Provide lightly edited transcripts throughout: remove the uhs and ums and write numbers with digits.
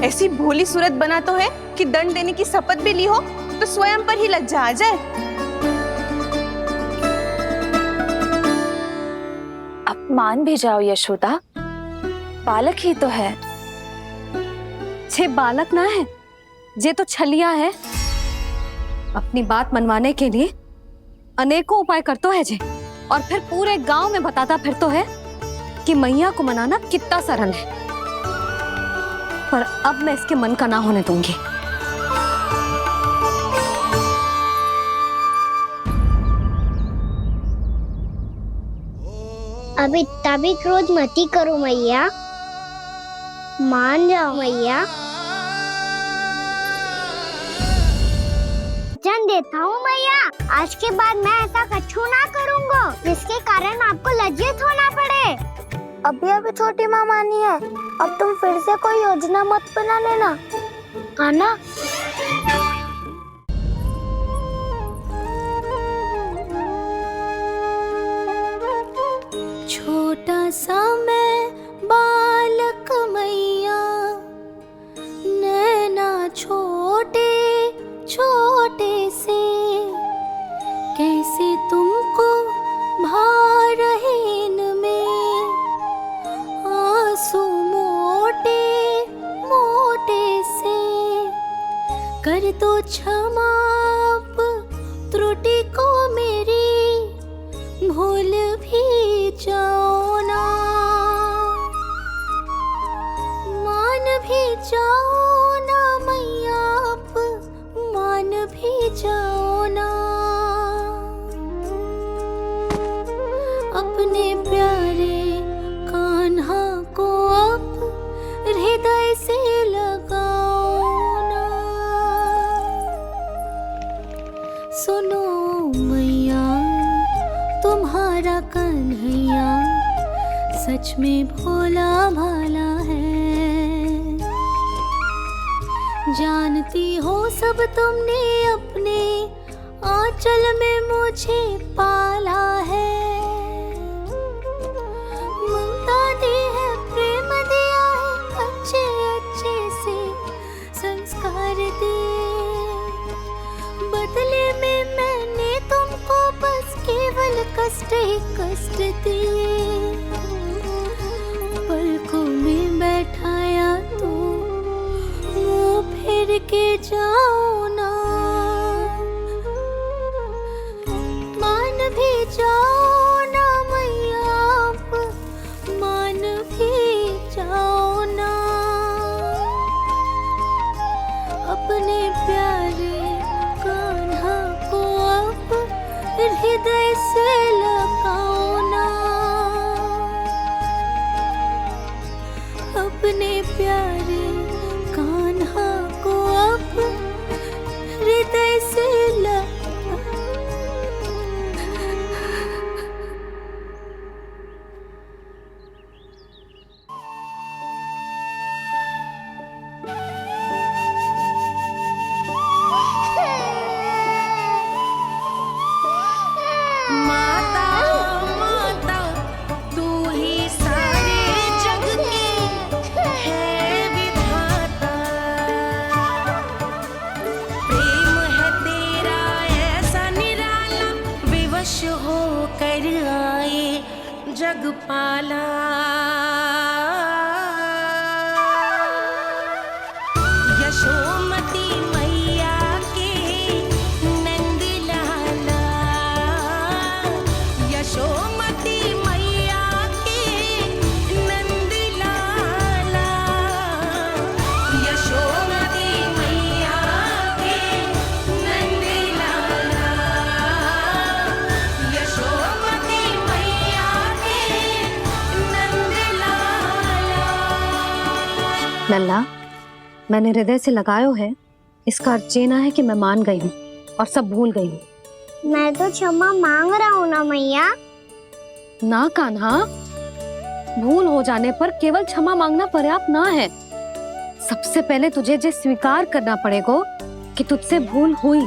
ऐसी भोली सूरत बना तो है कि दंड देने की शपथ भी ली हो तो स्वयं पर ही लज्जा आ जाए। अब मान भी जाओ यशोदा, बालक ही तो है। छे बालक ना है, ये तो छलिया है। अपनी बात मनवाने के लिए अनेकों उपाय करतो है जे, और फिर पूरे गांव में बताता फिरतो है कि मैया को मनाना कितना सरल है। पर अब मैं इसके मन का ना होने दूंगी। अब इतना भी क्रोध मती करो मैया, मान जाओ मैया। वचन देता हूँ मैया, आज के बाद मैं ऐसा कछु ना करूँगा जिसके कारण आपको लज्जित होना पड़े। अभी छोटी माँ मानी है, अब तुम फिर से कोई योजना मत बना लेना, आना। छोटा सा मैं बालक मैया, नैना छोटे छोटे से, कैसे तुमको भार रहे इनमें, आंसू मोटे मोटे से, कर दो क्षमा त्रुटि को मेरी, भूल भी जाओ ना, मान भी जाओ ना मैया, आप मान भी जाओ ना। अपने प्यारे कान्हा को अब हृदय से लगाओ ना। सुनो मैया, तुम्हारा कन्हैया सच में भोला भाला है। जानती हो सब तुमने अपने आंचल में मुझे पाला है। ममता दी है, प्रेम दिया है, अच्छे अच्छे से संस्कार दिए। बदले में मैंने तुमको बस केवल कष्ट ही कष्ट दिए। पलकों में बैठाया तो मुंह फेर के जाओ ना, मान भी जाओ ना मैया, आप मान भी जाओ ना। अपने प्यारे कान्हा को अब हृदय से लगाओ ना। अपने प्यारे कान्हा को अब हृदय से जगपाला। यशोमती मैया के नंद लाला, यशोमती मैया के नंद लाला, यशोमती मैया के नंद लाला, यशोमती मैया लल्ला, मैंने हृदय से लगायो है, इसका अर्थ ये ना है कि मैं मान गई हूँ और सब भूल गई हूँ। मैं तो क्षमा मांग रहा हूँ ना मैया। ना कान्हा, भूल हो जाने पर केवल क्षमा मांगना पर्याप्त ना है। सबसे पहले तुझे ये स्वीकार करना पड़ेगा कि तुझसे भूल हुई।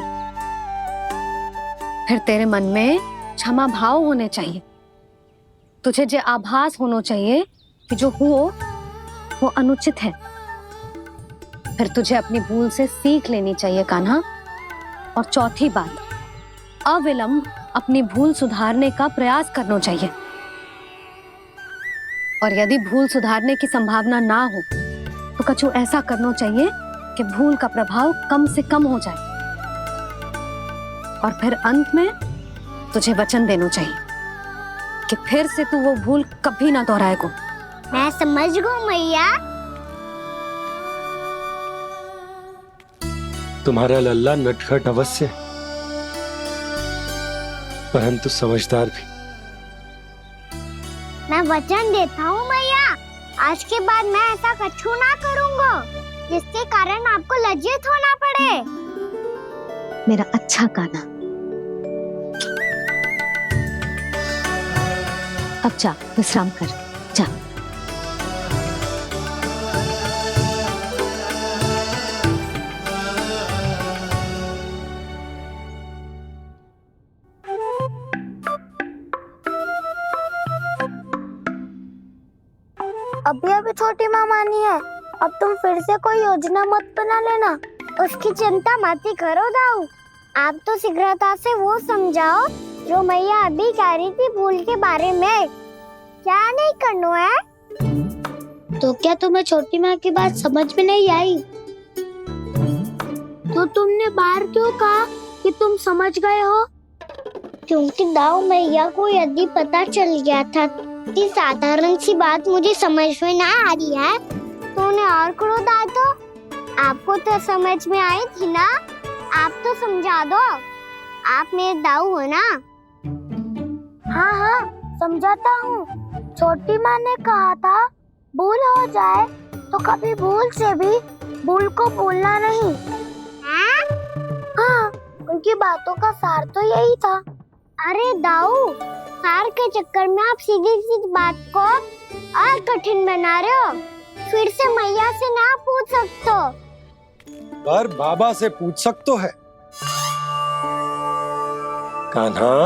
फिर तेरे मन में क्षमा भाव होने चाहिए। तुझे ये आभास होना चाहिए कि जो हुआ वो अनुचित है। फिर तुझे अपनी भूल से सीख लेनी चाहिए कान्हा। और चौथी बात, अविलंब अपनी भूल सुधारने का प्रयास करना चाहिए। और यदि भूल सुधारने की संभावना ना हो तो कछु ऐसा करना चाहिए कि भूल का प्रभाव कम से कम हो जाए। और फिर अंत में तुझे वचन देना चाहिए कि फिर से तू वो भूल कभी ना दोहराएगा। मैं समझ गई मैया। तुम्हारा लल्ला नटखट अवश्य, परंतु समझदार भी। मैं वचन देता हूँ मैया, आज के बाद मैं ऐसा कछु ना करूँगा जिसके कारण आपको लज्जित होना पड़े। मेरा अच्छा कान्हा, अब जा विश्राम कर, जा। अभी अभी छोटी माँ मानी है, अब तुम फिर से कोई योजना मत बना लेना। उसकी चिंता मत ही करो दाऊ, आप तो शीघ्रता से वो समझाओ जो मैया अभी कह रही थी भूल के बारे में। क्या नहीं करना है? तो क्या तुम्हें छोटी माँ की बात समझ में नहीं आई? तो तुमने बाहर क्यों कहा कि तुम समझ गए हो? क्योंकि दाऊ मैया को यदि पता चल गया था कि साधारण सी बात मुझे समझ में ना आ रही है तो उन्हें और क्रोध आया। तो आपको तो समझ में आई थी ना, आप तो समझा दो, आप मेरे दाऊ हो ना। हाँ हाँ समझाता हूँ। छोटी माँ ने कहा था भूल हो जाए तो कभी भूल से भी भूल को भूलना नहीं। हाँ, उनकी बातों का सार तो यही था। अरे दाऊ, सार के चक्कर में आप सीधी सीधी बात को और कठिन बना रहे हो। फिर से मैया से ना पूछ सकते हो, पर बाबा से पूछ सकते है। कान्हा,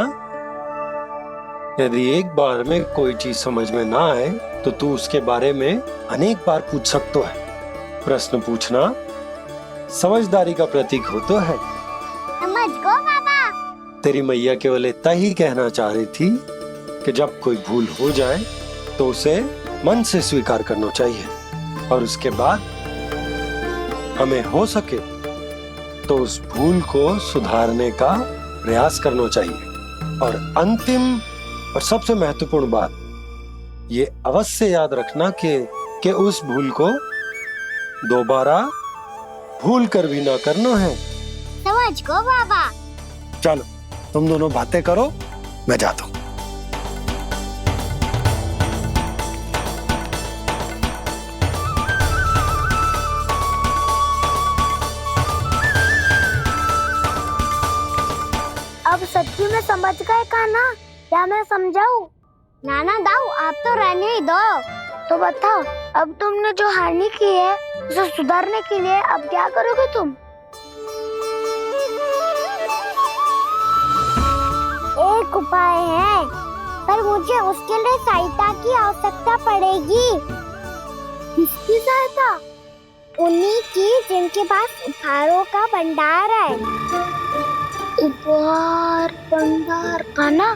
यदि एक बार में कोई चीज समझ में ना आए तो तू उसके बारे में अनेक बार पूछ सकते है। प्रश्न पूछना समझदारी का प्रतीक होता है। समझ गो बाबा। तेरी मैया केवल इतना ही कहना चाह रही थी कि जब कोई भूल हो जाए तो उसे मन से स्वीकार करना चाहिए और उसके बाद हमें हो सके तो उस भूल को सुधारने का प्रयास करना चाहिए। और अंतिम और सबसे महत्वपूर्ण बात ये अवश्य याद रखना कि उस भूल को दोबारा भूल कर भी ना करना है। समझ गो बाबा। चलो तुम दोनों बातें करो, मैं जाता हूँ। अब सच्ची में समझ गए कान्हा? क्या मैं समझाऊं? नाना दाऊ, आप तो रहने ही दो। तो बताओ, अब तुमने जो हानि की है उसे सुधारने के लिए अब क्या करोगे तुम? एक उपाय है, पर मुझे उसके लिए सहायता की आवश्यकता पड़ेगी। किसकी सहायता? उन्हीं की जिनके पास उपहारों का भंडार है। उपहार भंडार कान्हा?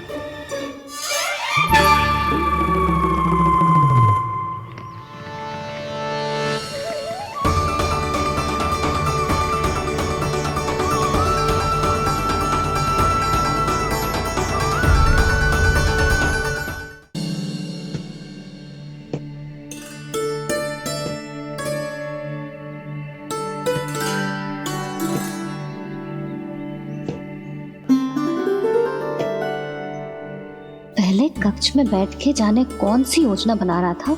पहले कक्ष में बैठ के जाने कौन सी योजना बना रहा था,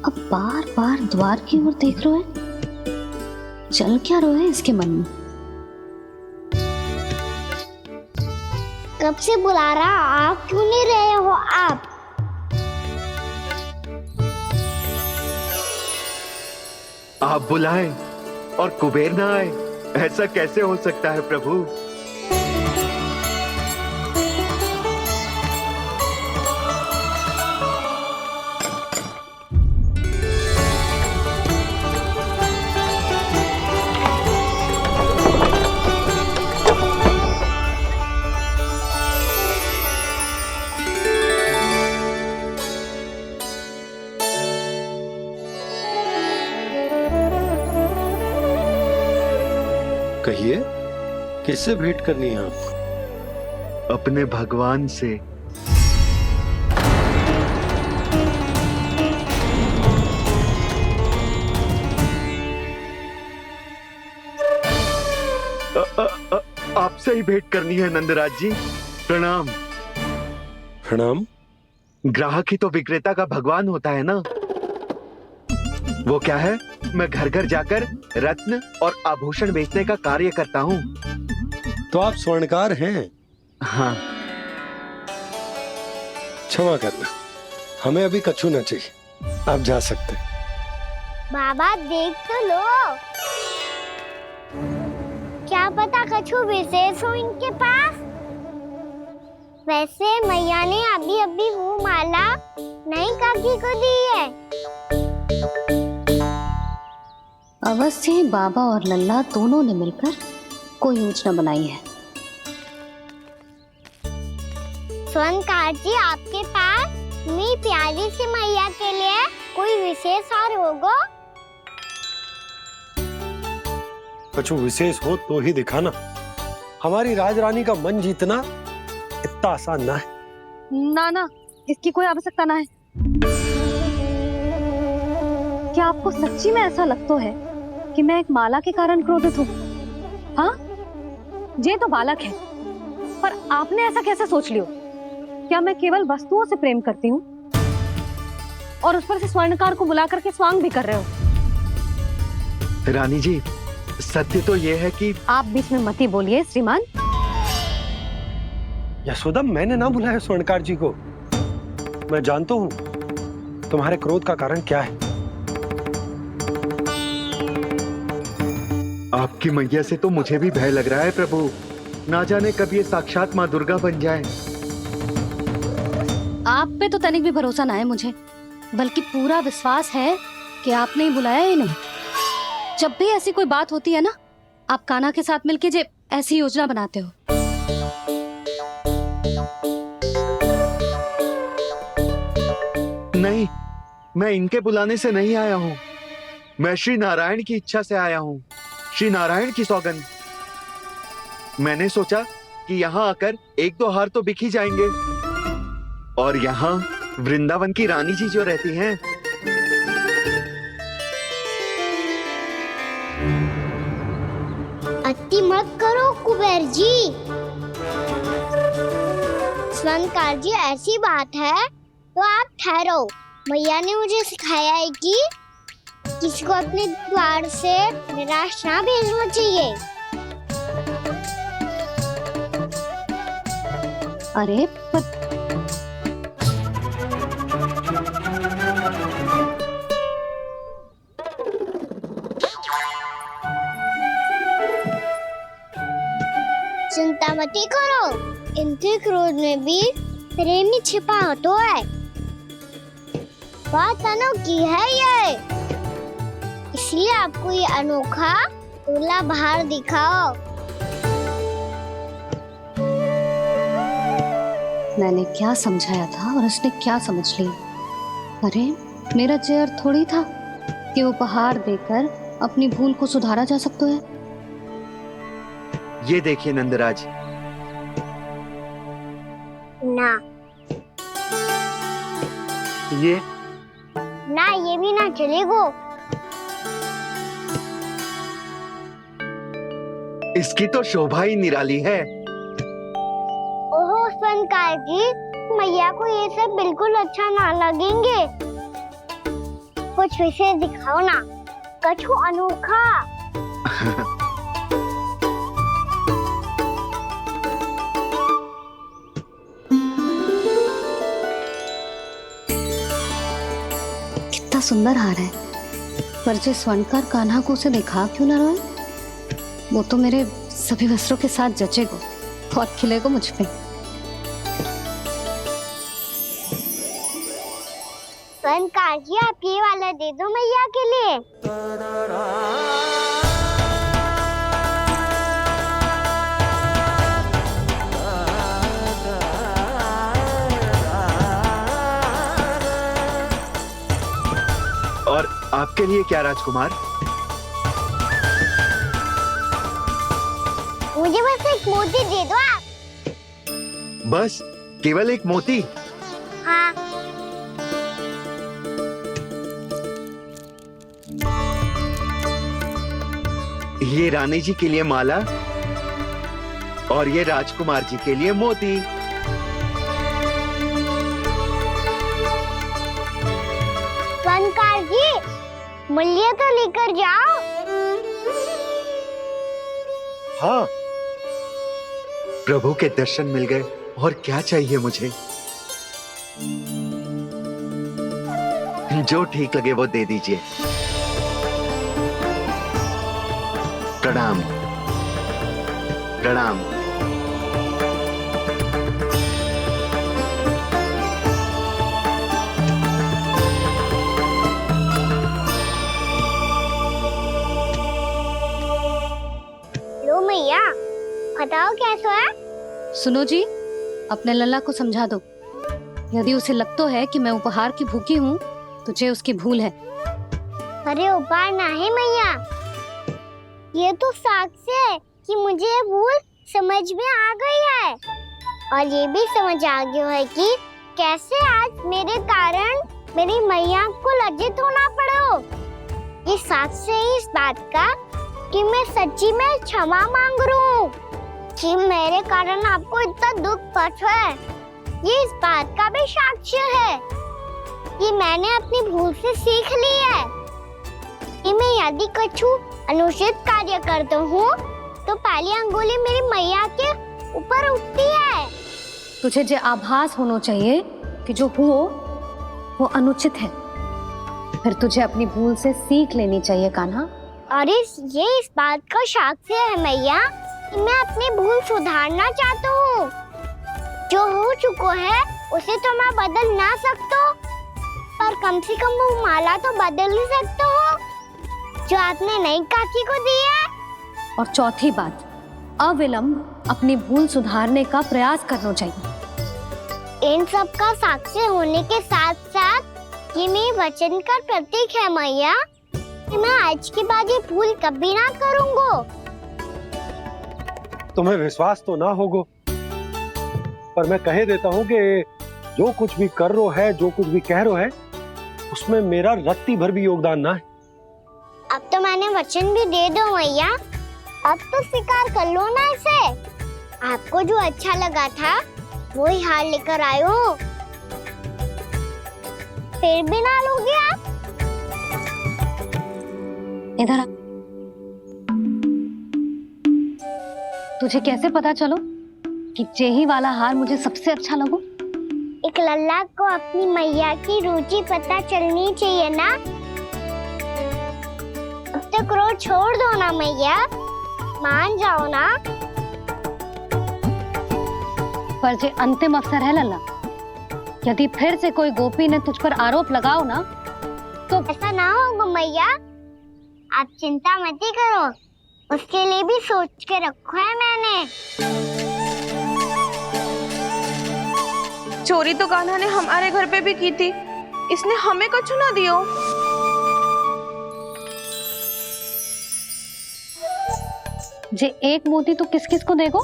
अब बार बार द्वार की ओर देख रहे हैं। चल क्या रहा है इसके मन में? कब से बुला रहा, आप क्यों नहीं रहे हो? आप बुलाएं और कुबेर ना आए, ऐसा कैसे हो सकता है प्रभु? कहिए, किससे भेंट करनी है आपको? अपने भगवान से। आपसे ही भेंट करनी है नंदराज जी। प्रणाम। प्रणाम। ग्राहक ही तो विक्रेता का भगवान होता है ना। वो क्या है, मैं घर घर जाकर रत्न और आभूषण बेचने का कार्य करता हूँ। तो आप स्वर्णकार हैं? हाँ। क्षमा करना, हमें अभी कछु न चाहिए, आप जा सकते। बाबा देख तो लो, क्या पता कछु विशेष हो इनके पास। वैसे मैया ने अभी अभी वो माला नई काकी को दी है। अवश्य ही बाबा और लल्ला दोनों ने मिलकर कोई योजना बनाई है। स्वर्णकार जी, आपके पास मेरी प्यारी सी मैया के लिए कोई विशेष हार होगा? कछु विशेष हो तो ही दिखाना। हमारी राजरानी का मन जीतना इतना आसान ना है। ना ना, इसकी कोई आवश्यकता ना है। क्या आपको सच्ची में ऐसा लगता है कि मैं एक माला के कारण क्रोधित हूँ? हाँ, ये तो बालक है, पर आपने ऐसा कैसे सोच लियो? क्या मैं केवल वस्तुओं से प्रेम करती हूँ और उस पर से स्वर्णकार को बुला करके स्वांग भी कर रहे हो? रानी जी, सत्य तो ये है कि आप बीच में मत ही बोलिए श्रीमान। यशोदा, मैंने ना बुलाया स्वर्णकार जी को। मैं जानता हूँ तुम्हारे क्रोध का कारण क्या है। आपकी मैया से तो मुझे भी भय लग रहा है प्रभु। ना जाने कब ये साक्षात माँ दुर्गा बन जाए। आप पे तो तनिक भी भरोसा ना है मुझे, बल्कि पूरा विश्वास है कि आपने ही बुलाया ही नहीं। जब भी ऐसी कोई बात होती है ना, आप कान्हा के साथ मिलके जे ऐसी योजना बनाते हो। नहीं, मैं इनके बुलाने से नहीं आया हूँ। मैं श्री नारायण की इच्छा से आया हूँ, श्री नारायण की सौगंध। मैंने सोचा कि यहाँ आकर एक दो हार तो बिक ही जाएंगे। और यहाँ वृंदावन की रानी जी जो रहती हैं, अति मत करो कुबेर जी। स्वर्णकार जी, ऐसी बात है तो आप ठहरो। मैया ने मुझे सिखाया है कि किसी को अपने द्वार से निराश ना भेजना चाहिए। अरे पर चिंता मत करो, इनके क्रोध में भी प्रेम ही छिपा होता है। बात अनोखी है ये, इसलिए आपको ये अनोखा दूल्हा बाहर दिखाओ। मैंने क्या समझाया था और उसने क्या समझ लिया? अरे मेरा चेयर थोड़ी था कि उपहार देकर अपनी भूल को सुधारा जा सकता है। ये देखिए नंदराज। ना ये ना, ये भी ना चलेगो। इसकी तो शोभा ही निराली है। ओहो स्वर्णकार जी, मैया को ये सब बिल्कुल अच्छा ना लगेंगे। कुछ विशेष दिखाओ ना, कछु अनोखा। कितना सुंदर हार है, पर जो स्वर्णकार कान्हा को उसे दिखा क्यों ना रोए? वो तो मेरे सभी वस्त्रों के साथ जचेगा और खिलेगा मुझ पे। स्वर्णकार जी, आप ये वाला दे दो मैया के लिए। और आपके लिए क्या राजकुमार? मुझे बस एक मोती दे दो आप। बस केवल एक मोती? हाँ। ये रानी जी के लिए माला और ये राजकुमार जी के लिए मोती। बनकार जी, मूल्य तो लेकर जाओ। हाँ, प्रभु के दर्शन मिल गए, और क्या चाहिए मुझे? जो ठीक लगे वो दे दीजिए। प्रणाम प्रणाम। लो मैया, बताओ कैसा है? सुनो जी, अपने लल्ला को समझा दो। यदि उसे लगता है कि मैं उपहार की भूखी हूँ, तुझे उसकी भूल है। अरे उपहार ना है मैया, ये तो साक्ष्य है कि मुझे ये भूल समझ में आ गई है, और ये भी समझ आ गया है कि कैसे आज मेरे कारण मेरी मैया को लज्जित होना पड़ो। ये साक्ष्य है इस बात का कि मैं सच्ची में क्षमा मांग रहा हूँ कि मेरे कारण आपको इतना दुख पहुंचा है। ये इस बात का भी साक्ष्य है कि मैंने अपनी भूल से सीख ली है कि मैं यदि कुछ अनुचित कार्य करता हूँ तो पहली अंगुली मेरी मैया के ऊपर उठती है। तुझे जो आभास होना चाहिए कि जो हुआ वो अनुचित है, फिर तुझे अपनी भूल से सीख लेनी चाहिए कान्हा। और ये इस बात का साक्ष्य है मैया कि मैं अपनी भूल सुधारना चाहता हूँ। जो हो चुका है उसे तो मैं बदल ना सकता, पर कम से कम वो माला तो बदल ही सकता हूँ जो आपने नई काकी को दी है। और चौथी बात, अविलंब अपनी भूल सुधारने का प्रयास करना चाहिए। इन सब का साक्षी होने के साथ साथ ये मेरे वचन का प्रतीक है मैया कि मैं आज के बाद ये भूल कभी ना करूँगा। तुम्हें विश्वास तो ना होगो, पर मैं कह देता हूँ कि जो कुछ भी कर रो है, जो कुछ भी कह रो है, उसमें मेरा रत्ती भर भी योगदान ना है। अब तो मैंने वचन भी दे दो मैया, अब तो स्वीकार कर लो ना इसे। आपको जो अच्छा लगा था वो ही हार लेकर आयो, फिर भी ना लोगे आप? इधर आ। तुझे कैसे पता चलो कि जेही वाला हार मुझे सबसे अच्छा लगो? एक लल्ला को अपनी मैया की रुचि पता चलनी चाहिए ना। अब तक क्रोध छोड़ दो ना मैया, मान जाओ ना। पर जे अंतिम अवसर है लल्ला, यदि फिर से कोई गोपी ने तुझ पर आरोप लगाओ ना तो ऐसा ना होगा मैया, आप चिंता मत ही करो, उसके लिए भी सोच के रखा है मैंने। चोरी तो कान्हा ने हमारे घर पे भी की थी, इसने हमें कुछ ना दियो। जे एक मोती तो किस किस को देगो?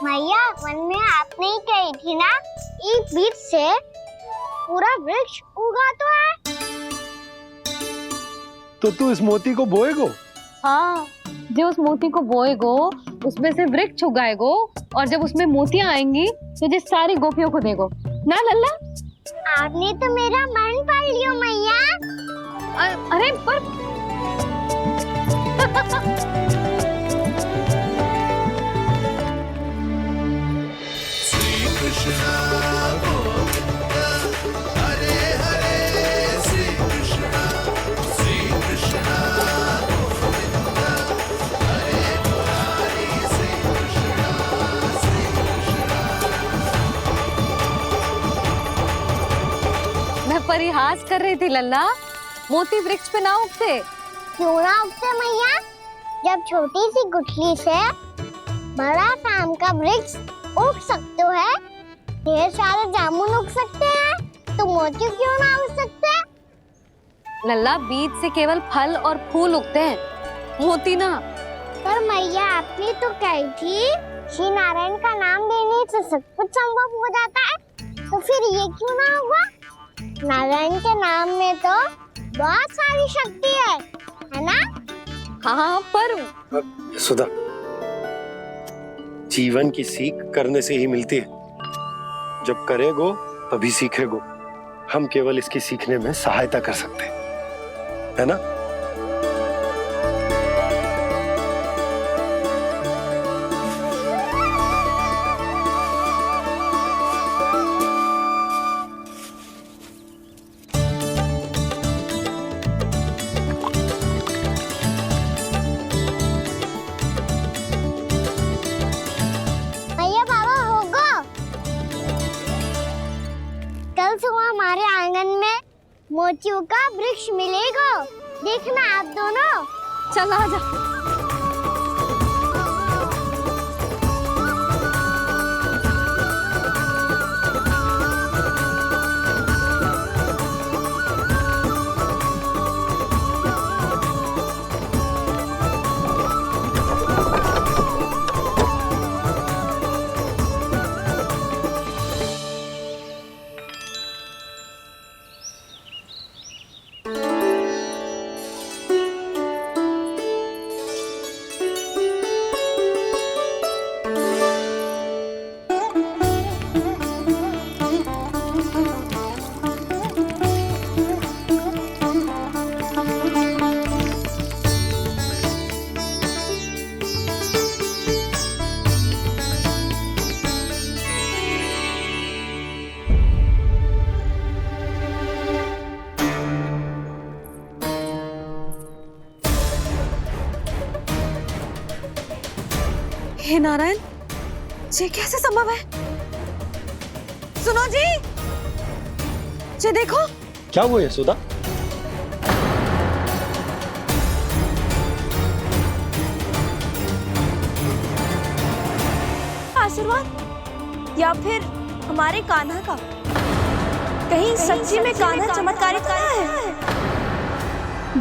मैया, मन में आपने ही कही थी ना, एक बीज से पूरा वृक्ष उगा तो है। तो तू इस मोती को बोएगो? हाँ, जो उस मोती को बोएगो उसमें से वृक्ष उगाएगो, और जब उसमें मोतियां आएंगी तो जो सारी गोपियों को देगो ना लल्ला। आपने तो मेरा मन पढ़ लियो मैया। अरे पर परिहास कर रही थी लल्ला, मोती वृक्ष पे ना उगते। क्यों ना उगते मैया? जब छोटी सी गुठली से बड़ा आम का वृक्ष उग सकते है, ढेर सारे जामुन उग सकते हैं, तो मोती क्यों ना उग सकते? लल्ला, बीज से केवल फल और फूल उगते हैं, मोती ना। पर मैया आपने तो कही थी श्री नारायण का नाम लेने से सब कुछ संभव हो जाता है, तो फिर ये क्यों ना हुआ? नारायण के नाम में तो बहुत सारी शक्ति है ना? हाँ पर सुधा, जीवन की सीख करने से ही मिलती है। जब करेगो तभी सीखेगो। हम केवल इसकी सीखने में सहायता कर सकते हैं, है ना? भैया बाबा होगा, कल सुबह हमारे आंगन में मोतियों का वृक्ष मिलेगा, देखना आप दोनों। चल आ जा। हे नारायण, ये कैसे संभव है? सुनो जी, ये देखो। क्या हुआ यशोदा? आशीर्वाद या फिर हमारे कान्हा का? कहीं सच्ची में कान्हा चमत्कारित कर रहा है?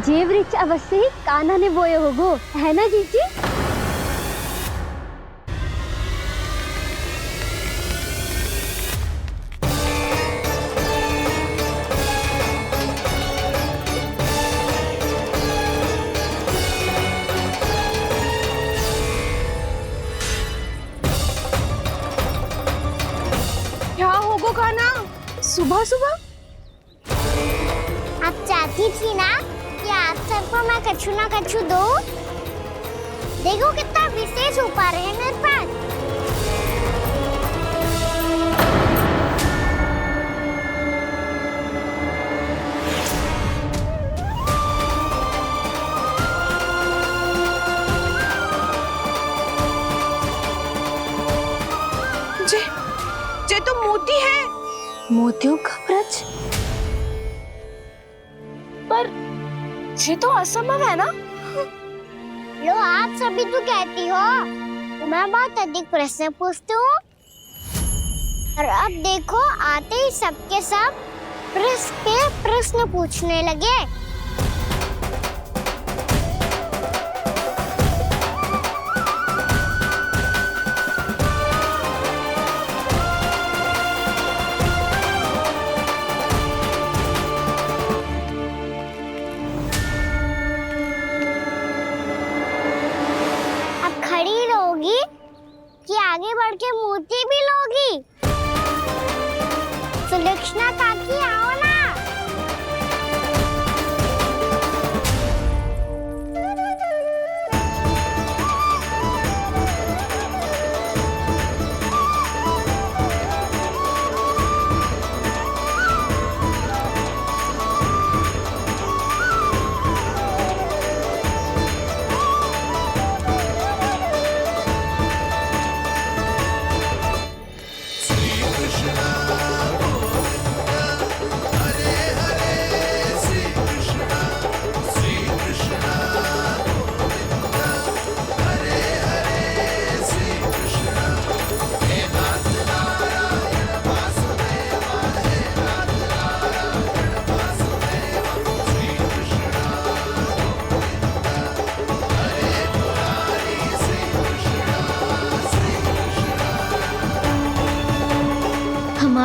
जे वृक्ष अवश्य कान्हा ने बोए होगो, है ना जीजी? क्या होगो कान्हा सुबह सुबह? आप चाहती थी ना कि आप सबको मैं कछु ना कछु दूं? देखो कितना विशेष उपहार है मेरे पास। ये तो मोती है। मोतियों का व्रज? पर ये तो असंभव है ना? लो आप सभी तो कहती हो, तो मैं बहुत अधिक प्रश्न पूछती हूँ, और अब देखो आते ही सबके सब प्रश्न पे प्रश्न पूछने लगे। खड़ी रहोगी कि आगे बढ़ के मूर्ति भी लोगी? सुलक्षणा काकी आओ ना।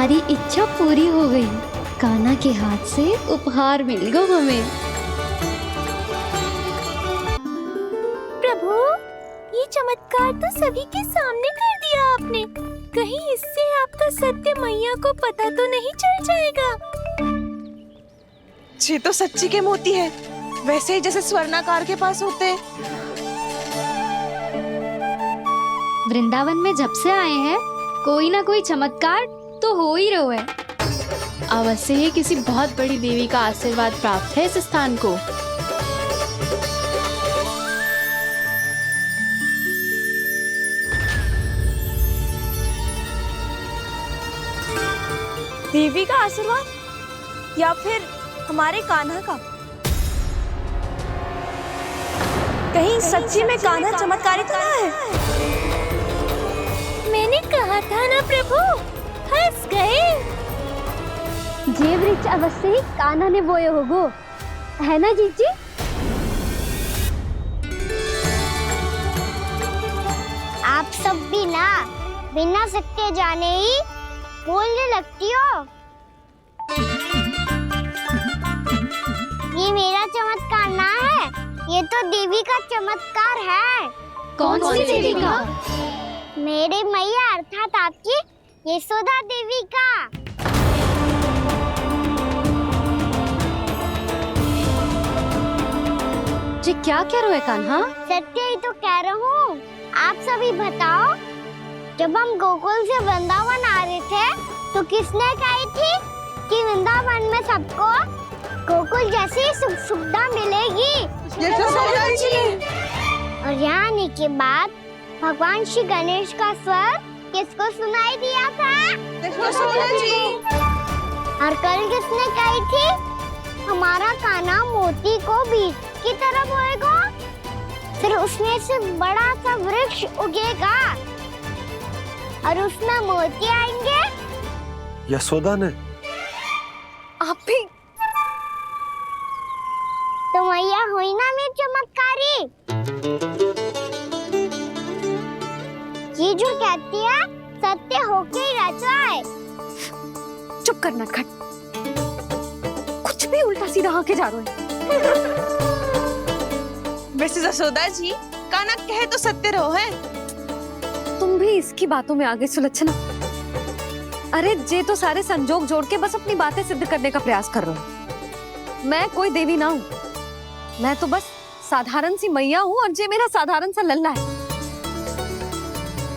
हमारी इच्छा पूरी हो गई। कान्हा के हाथ से उपहार मिल गया हमें। प्रभु, ये चमत्कार तो सभी के सामने कर दिया आपने। कहीं इससे आपका सत्य मैया को पता तो नहीं चल जाएगा? ये तो सच्ची के मोती है, वैसे ही जैसे स्वर्णाकार के पास होते हैं। वृंदावन में जब से आए हैं कोई ना कोई चमत्कार तो हो ही रहा है। अवश्य ही किसी बहुत बड़ी देवी का आशीर्वाद प्राप्त है इस स्थान को। देवी का आशीर्वाद या फिर हमारे कान्हा का? कहीं सच्ची में कान्हा चमत्कारी तो ना है? मैंने कहा था ना प्रभु, हंस गए। ये वृक्ष अवश्य ही कान्हा ने बोए होगो, है ना जीजी? आप सब भी ना बिना सत्य जाने ही बोलने लगती हो। ये मेरा चमत्कार ना है, ये तो देवी का चमत्कार है। कौन सी देवी का? मेरे मैया अर्थात आपकी यशोदा देवी का। जी क्या कह रहे हो कान्हा? सत्य ही तो कह रहा हूँ। आप सभी बताओ, जब हम गोकुल से वृंदावन आ रहे थे तो किसने कही थी कि वृंदावन में सबको गोकुल जैसी सुख सुविधा मिलेगी? यशोदा जी। और यहाँ आने के बाद भगवान श्री गणेश का स्वर किसको सुनाई दिया था? यशोदा जी। और कल किसने कही थी हमारा कान्हा मोती को बीज की तरह बोएगा, फिर उसमें से बड़ा सा वृक्ष उगेगा और उसमें मोती आएंगे? यशोदा ने? आप भी तो मैया हुई ना मेरी चमत्कारी। ये जो कहती है सत्य होके ही रहता है। चुप करना खट, कुछ भी उल्टा सीधा आके जा रहे हैं। वैसे यशोदा जी, कान्हा कहे तो सत्य रहो है। तुम भी इसकी बातों में आगे सुलझना। अरे जे तो सारे संजोग जोड़ के बस अपनी बातें सिद्ध करने का प्रयास कर रहे हो। मैं कोई देवी ना हूँ, मैं तो बस साधारण सी मैया हूँ और जे मेरा साधारण सा लल्ला है।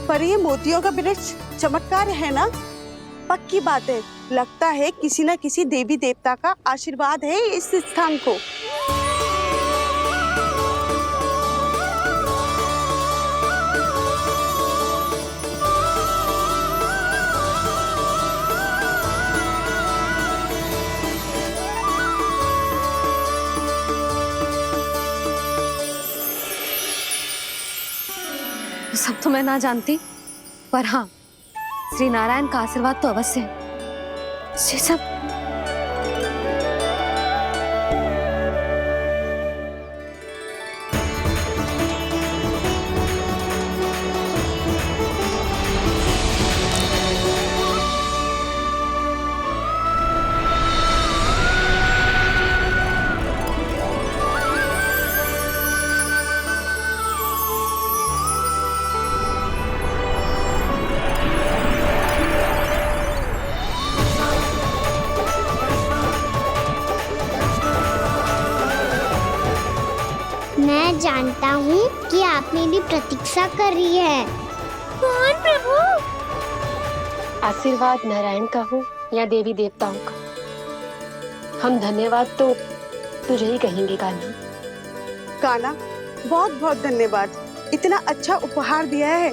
पर ये मोतियों का वृक्ष चमत्कार है ना? पक्की बात है, लगता है किसी न किसी देवी देवता का आशीर्वाद है इस स्थान को। सब तो मैं ना जानती, पर हाँ, श्री नारायण का आशीर्वाद तो अवश्य है। ये सब मैं जानता हूँ कि आप मेरी प्रतीक्षा कर रही है। कौन प्रभु? आशीर्वाद नारायण का हो या देवी देवताओं का, हम धन्यवाद तो तुझे ही कहेंगे कान्हा। कान्हा, बहुत बहुत धन्यवाद, इतना अच्छा उपहार दिया है।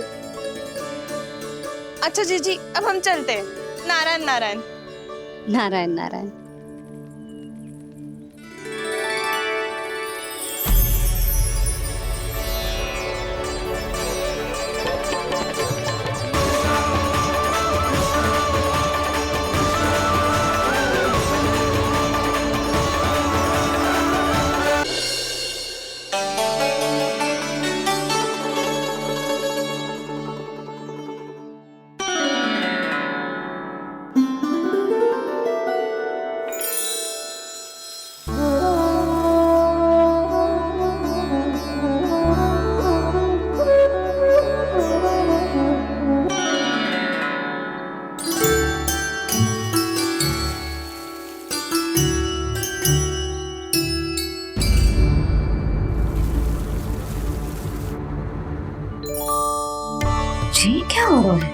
अच्छा जीजी, अब हम चलते हैं। नारायण नारायण। नारायण नारायण। ये क्या हो रहा है?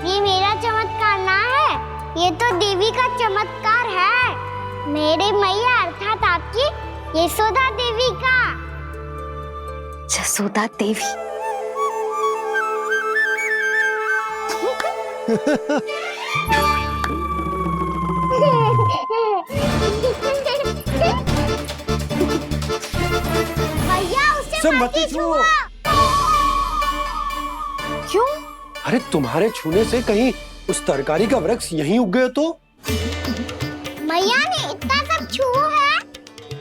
ये मेरा चमत्कार ना है, ये तो देवी का चमत्कार है। मेरे मैया अर्थात आपकी यशोदा देवी का। जसोदा देवी। भैया उसे सब मत मत छुओ। क्यों? अरे तुम्हारे छूने से कहीं उस तरकारी का वृक्ष यहीं उग गए तो? मैया ने इतना सब छुआ है,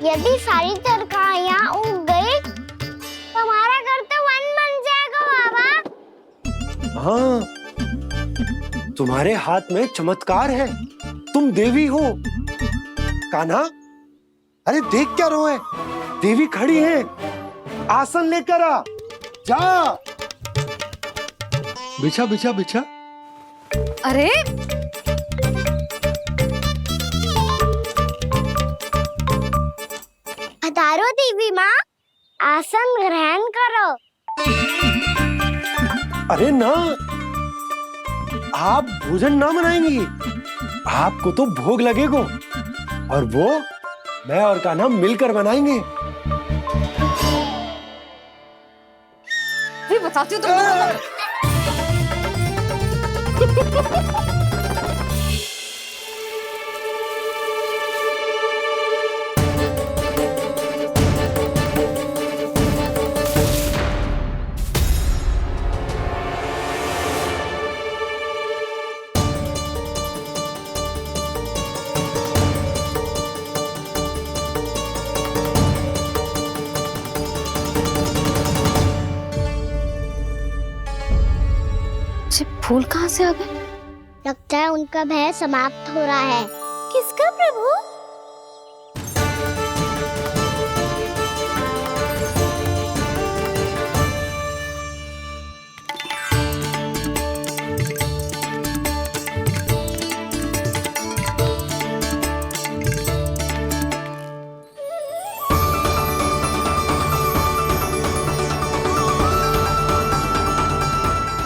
यदि सारी तरकारियां उग गई तो हमारा घर तो वन बन जाएगा बाबा। हाँ, तुम्हारे हाथ में चमत्कार है, तुम देवी हो। कान्हा, अरे देख क्या रो है, देवी खड़ी है, आसन लेकर आ, जा। बिछा बिछा बिछा। अरे पधारो देवी माँ, आसन ग्रहण करो। अरे ना, आप भोजन ना बनाएंगी, आपको तो भोग लगेगा और वो मैं और कान्हा मिलकर बनाएंगे। भी बताती हूँ तुमको। फूल कहाँ से आ गए? लगता है उनका भय समाप्त हो रहा है। किसका प्रभु?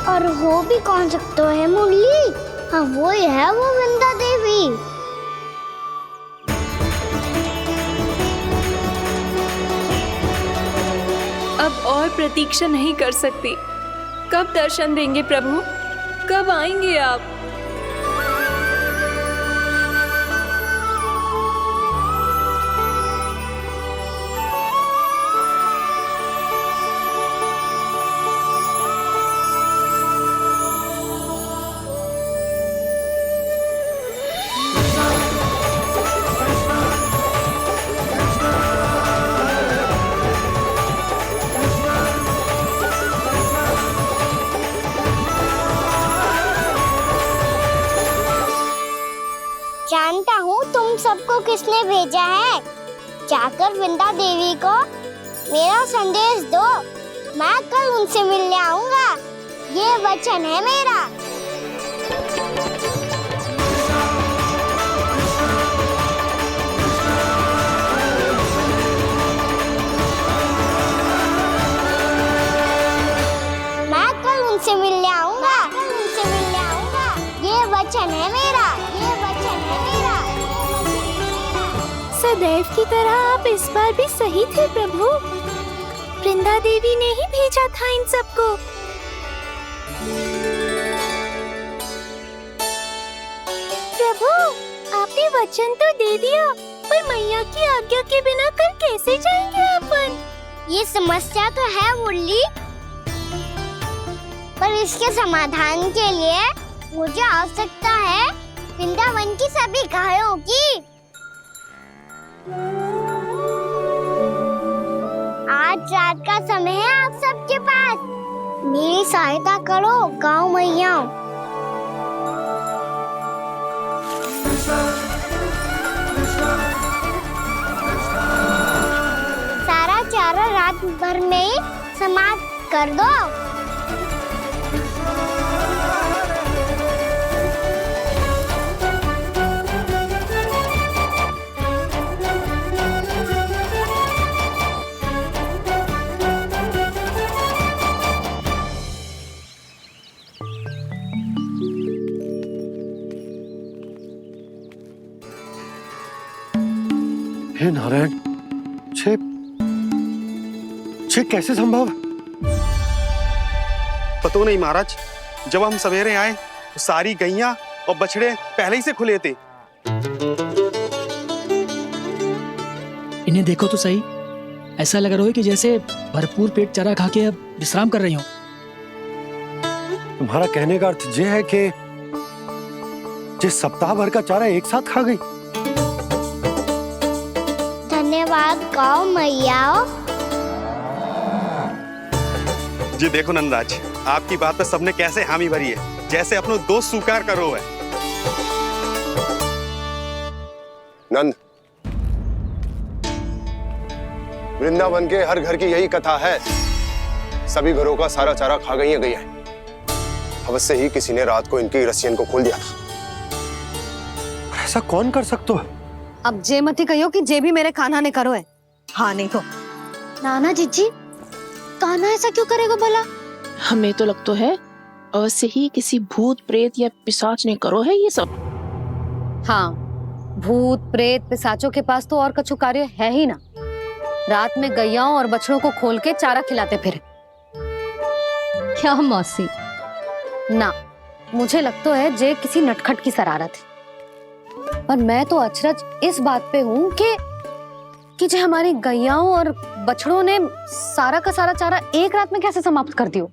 और हो भी कौन सकता है मुरली? हाँ वो ही है, वो वृंदा देवी। अब और प्रतीक्षा नहीं कर सकती। कब दर्शन देंगे प्रभु? कब आएंगे आप? जानता हूँ तुम सबको किसने भेजा है। जाकर वृंदा देवी को मेरा संदेश दो, मैं कल उनसे मिलने आऊंगा, ये वचन है मेरा। मैं कल उनसे मिलने आऊंगा, ये वचन है मेरा, ये वचन है मेरा। सदैव की तरह आप इस बार भी सही थे प्रभु। वृंदा देवी ने ही भेजा था इन सबको। प्रभु, आपने वचन तो दे दिया, पर मैया की आज्ञा के बिना कल कैसे जाएंगे अपन? ये समस्या तो है मुरली, पर इसके समाधान के लिए मुझे आवश्यकता है वृंदावन की सभी गायों की। आज रात का समय है आप सबके पास, मेरी सहायता करो गाँव मैया। सारा चारा रात भर में समाप्त कर दो। हे नारायण, छे कैसे संभव? पता नहीं महाराज, जब हम सवेरे आए तो सारी गैया और बछड़े पहले ही से खुले थे। इन्हें देखो तो सही, ऐसा लग रहा है कि जैसे भरपूर पेट चारा खा के अब विश्राम कर रही हो। तुम्हारा कहने का अर्थ यह है कि जिस सप्ताह भर का चारा एक साथ खा गई। धन्यवाद गाँव मैया। जी देखो नंदराज, आपकी बात पे सबने कैसे हामी भरी है, जैसे अपनो दोस्त स्वीकार करो है। नंद, वृंदावन के हर घर की यही कथा है, सभी घरों का सारा चारा खा गई है। अवश्य ही किसी ने रात को इनकी रस्सियन को खोल दिया था। ऐसा कौन कर सकते हो? अब जे मत ही कहियो कि जे भी मेरे कान्हा ने करो है। हाँ नहीं तो नाना जीजी, कान्हा ऐसा क्यों करेगा भला? हमें तो लगता है अवश्य ही किसी भूत प्रेत या पिशाच ने करो है ये सब। हाँ, भूत प्रेत पिशाचों के पास तो और कछु कार्य है ही ना। रात में गैयाओं और बछड़ों को खोल के चारा खिलाते फिर। क्या मौसी? ना, मुझे लगता है जे किसी नटखट की शरारत है। पर मैं तो अचरज इस बात पे हूँ कि जो हमारी गैयाओं और बछड़ों ने सारा का सारा चारा एक रात में कैसे समाप्त कर दियो।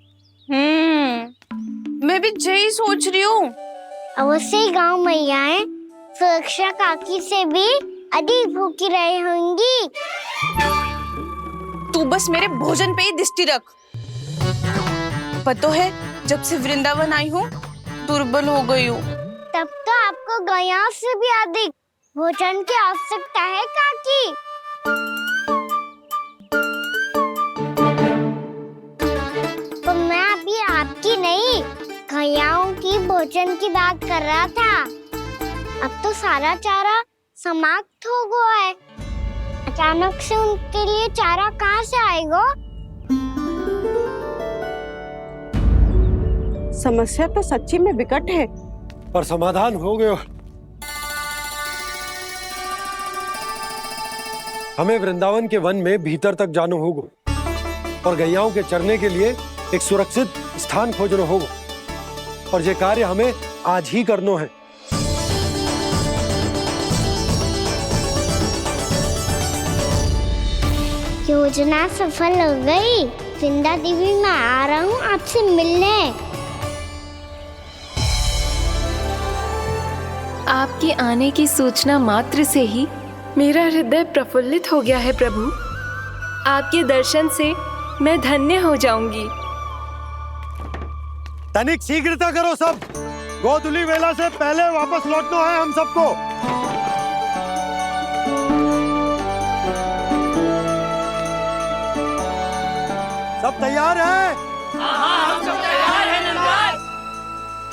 मैं भी यही सोच रही हूँ। अवश्य ही गाँव मैयाएं सुरक्षा काकी से भी अधिक भूखी रही होंगी। तू बस मेरे भोजन पे ही दृष्टि रख। पता है, जब से वृंदावन आई हूँ दुर्बल हो गई हूँ। तब तो आपको गैयाओं से भी अधिक भोजन की आवश्यकता है काकी। तो मैं अभी आपकी नहीं, गैयाओं की भोजन की बात कर रहा था। अब तो सारा चारा समाप्त हो गया है। अचानक से उनके लिए चारा कहाँ से आएगा? समस्या तो सच्ची में विकट है, पर समाधान हो गयो। हमें वृंदावन के वन में भीतर तक जाना होगा और गैयाओं के चरने के लिए एक सुरक्षित स्थान खोजना होगा, और ये कार्य हमें आज ही करना है। योजना सफल हो गई। वृंदा देवी, मैं आ रहा हूँ आपसे मिलने। आपके आने की सूचना मात्र से ही मेरा हृदय प्रफुल्लित हो गया है प्रभु। आपके दर्शन से मैं धन्य हो जाऊंगी। तनिक शीघ्रता करो सब, गोधुली वेला से पहले वापस लौटना है हम सबको। सब तैयार है? हाँ, हम सब तैयार हैं नंदराज।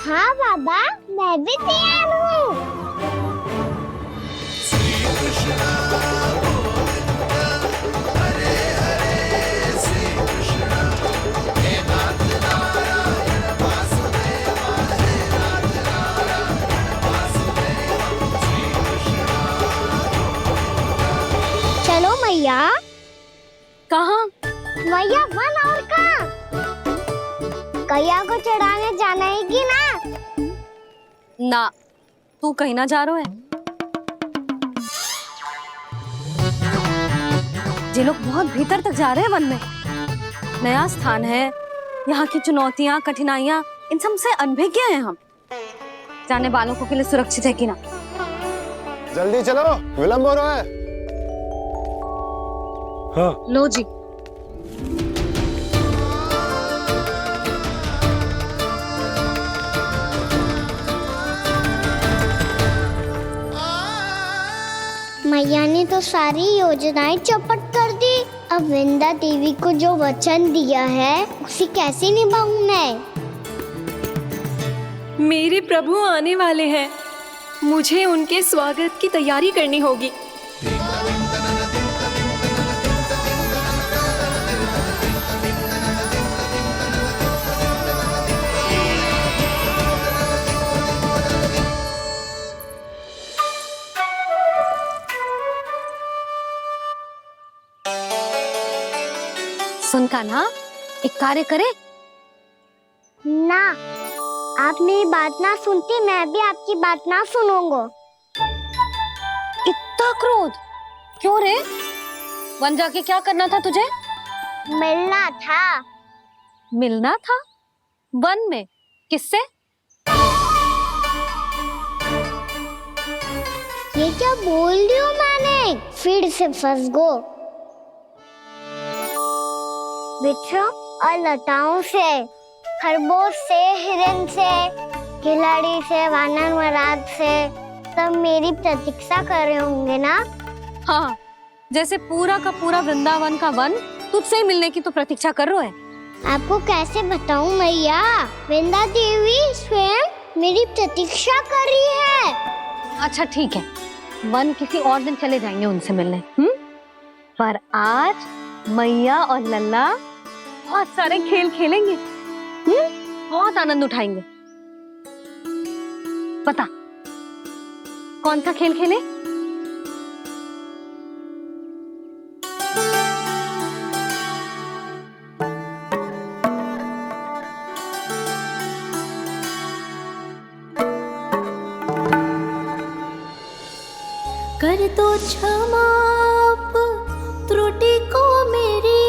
हाँ बाबा, मैं भी तैयार हूँ। चलो मैया। कहाँ? मैया वन और कहाँ? गैया को चढ़ाने जाना है कि ना? ना, तू कहीं ना जा रहा है। ये लोग बहुत भीतर तक जा रहे हैं वन में। नया स्थान है, यहाँ की चुनौतियाँ कठिनाइयाँ इन सब से अनभिज्ञ हैं हम। जाने वालों के लिए सुरक्षित है कि ना? जल्दी चलो, विलंब हो रहा है। हाँ। लो जी। मैया ने तो सारी योजनाएं चौपट कर दी। अब वृंदा देवी को जो वचन दिया है उसे कैसे निभाऊं मैं? मेरे प्रभु आने वाले हैं, मुझे उनके स्वागत की तैयारी करनी होगी। सुन कान्हा, एक कार्य करे ना, आप मेरी बात ना सुनती, मैं भी आपकी बात ना सुनूंगा। इतना क्रोध क्यों रे? वन जाके क्या करना था तुझे? मिलना था। मिलना था? वन में? किससे? ये क्या बोल रही हूँ मैंने? फिर से फंस गो। बिच्छू और लताओं से, खरगोश से, हिरन से, खिलाड़ी से, वानर महाराज से, सब मेरी प्रतीक्षा कर रहे होंगे ना? हाँ, जैसे पूरा का पूरा वृंदावन का वन तुझसे ही मिलने की तो प्रतीक्षा कर रहा है। आपको कैसे बताऊं मैया, वृंदा देवी स्वयं मेरी प्रतीक्षा कर रही है। अच्छा ठीक है, वन किसी और दिन चले जाएंगे उनसे मिलने, पर आज मैया और लल्ला बहुत सारे खेल खेलेंगे, बहुत आनंद उठाएंगे। बता कौन सा खेल खेले? कर दो क्षमा त्रुटि को मेरी,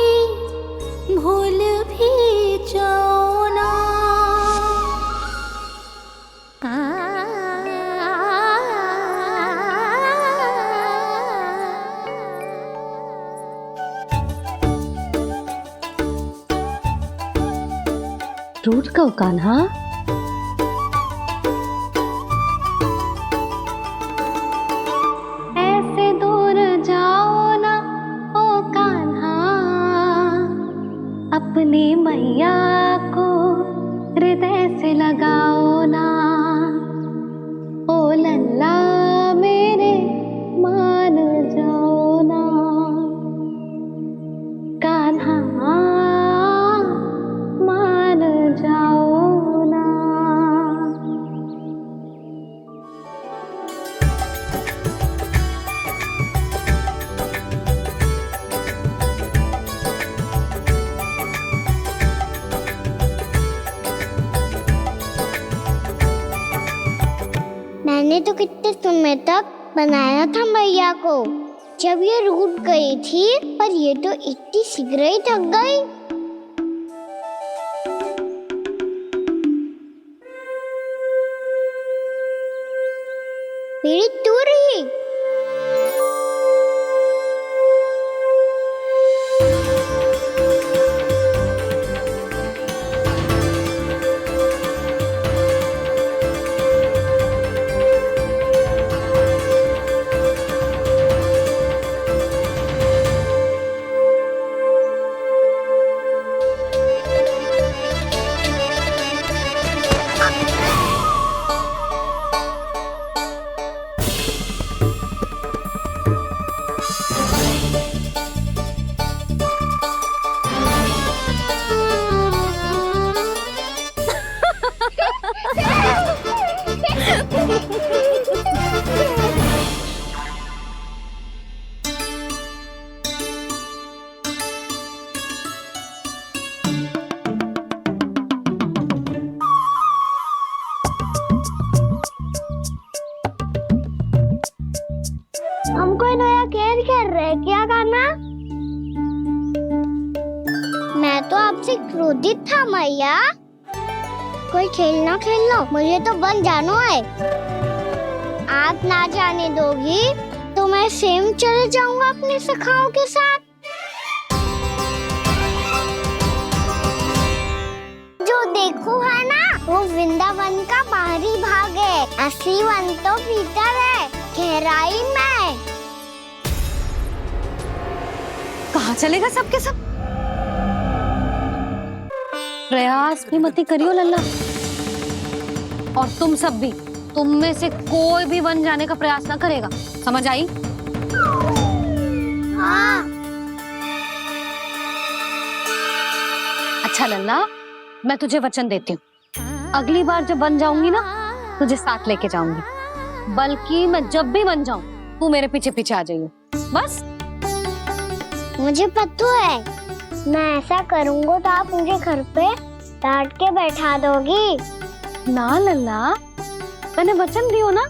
भूल भी जाओ ना। रूठ कब कान्हा? ऐसे दूर जाओ ना ओ कान्हा, अपनी मैया को हृदय से लगाओ ना। ओ लल्ला मेरे मान जाओ ना, कान्हा मान जाओ ना। मैंने तो कितने समय तक बनाया था मैया को, जब ये रूठ गई थी, पर ये तो इतनी शीघ्र ही थक गई। मेरी तुरही। हम कोई नया खेल खेल रहे हैं क्या करना? मैं तो आपसे क्रोधित था मैया। कोई खेलना खेल लो, मुझे तो बन जाना है। आप ना जाने दोगी तो मैं स्वयं चले जाऊंगा अपने सखाओं के साथ। जो देखो है ना, वो वृंदावन का बाहरी भाग है, असली वन तो भीतर है, गहराई में। कहाँ चलेगा सबके सब? प्रयास भी मत करियो लल्ला, और तुम सब भी, तुम में से कोई भी वन जाने का प्रयास ना करेगा, समझ आई? हाँ। अच्छा लल्ला, मैं तुझे वचन देती हूँ, अगली बार जब बन जाऊंगी ना, तुझे साथ लेके जाऊंगी। बल्कि मैं जब भी बन जाऊं, तू मेरे पीछे पीछे आ जाइयो, बस। मुझे पता है, मैं ऐसा करूँगा तो आप मुझे घर पे डांट के बैठा दोगी? ना लल्ला, मैंने वचन दियो ना,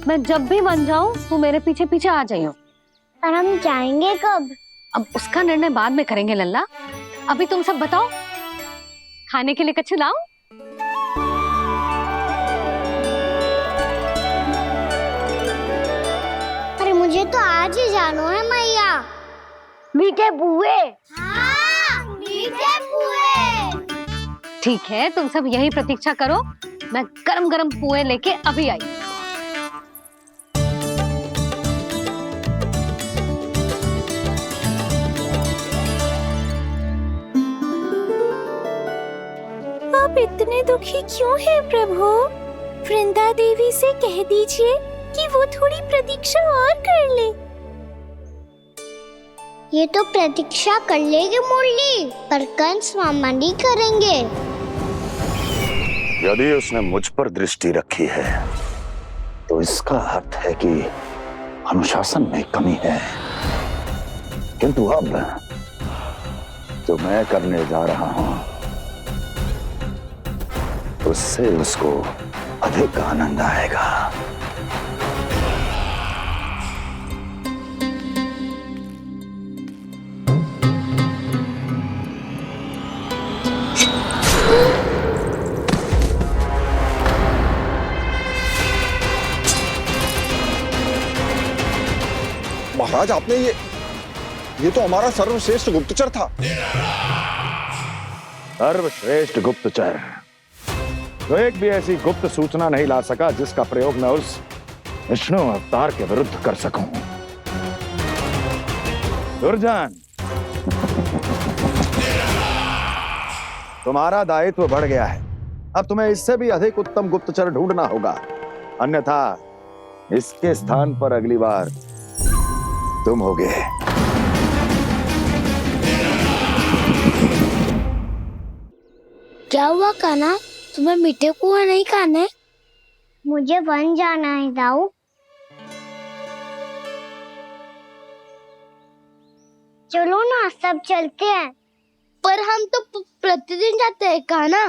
मैं जब भी बन जाऊं तू मेरे पीछे पीछे आ जाइयो। पर हम जाएंगे कब? अब उसका निर्णय बाद में करेंगे लल्ला। अभी तुम सब बताओ, खाने के लिए कुछ लाऊं? अरे मुझे तो आज ही जाना है मैया। मीठे बुए। हाँ, मीठे पुए। ठीक है, तुम सब यही प्रतीक्षा करो, मैं गरम गरम पुए लेके अभी आई। आप इतने दुखी क्यों हैं प्रभु? वृंदा देवी से कह दीजिए कि वो थोड़ी प्रतीक्षा और कर ले। ये तो प्रतीक्षा कर लेगी मुरली, पर कंस मामा नहीं करेंगे। यदि उसने मुझ पर दृष्टि रखी है तो इसका अर्थ है कि अनुशासन में कमी है। किंतु अब जो मैं करने जा रहा हूं उससे उसको अधिक आनंद आएगा। महाराज, आपने ये तो हमारा सर्वश्रेष्ठ गुप्तचर था। सर्वश्रेष्ठ गुप्तचर तो एक भी ऐसी गुप्त सूचना नहीं ला सका जिसका प्रयोग मैं उस विष्णु अवतार के विरुद्ध कर सकूं। दुर्जन, तुम्हारा दायित्व बढ़ गया है। अब तुम्हें इससे भी अधिक उत्तम गुप्तचर ढूंढना होगा, अन्यथा इसके स्थान पर अगली बार तुम होगे। क्या हुआ कान्हा, तुम्हें मीठे पुआ नहीं खाने? मुझे वन जाना है दाऊ। चलो ना, सब चलते हैं। पर हम तो प्रतिदिन जाते हैं कान्हा।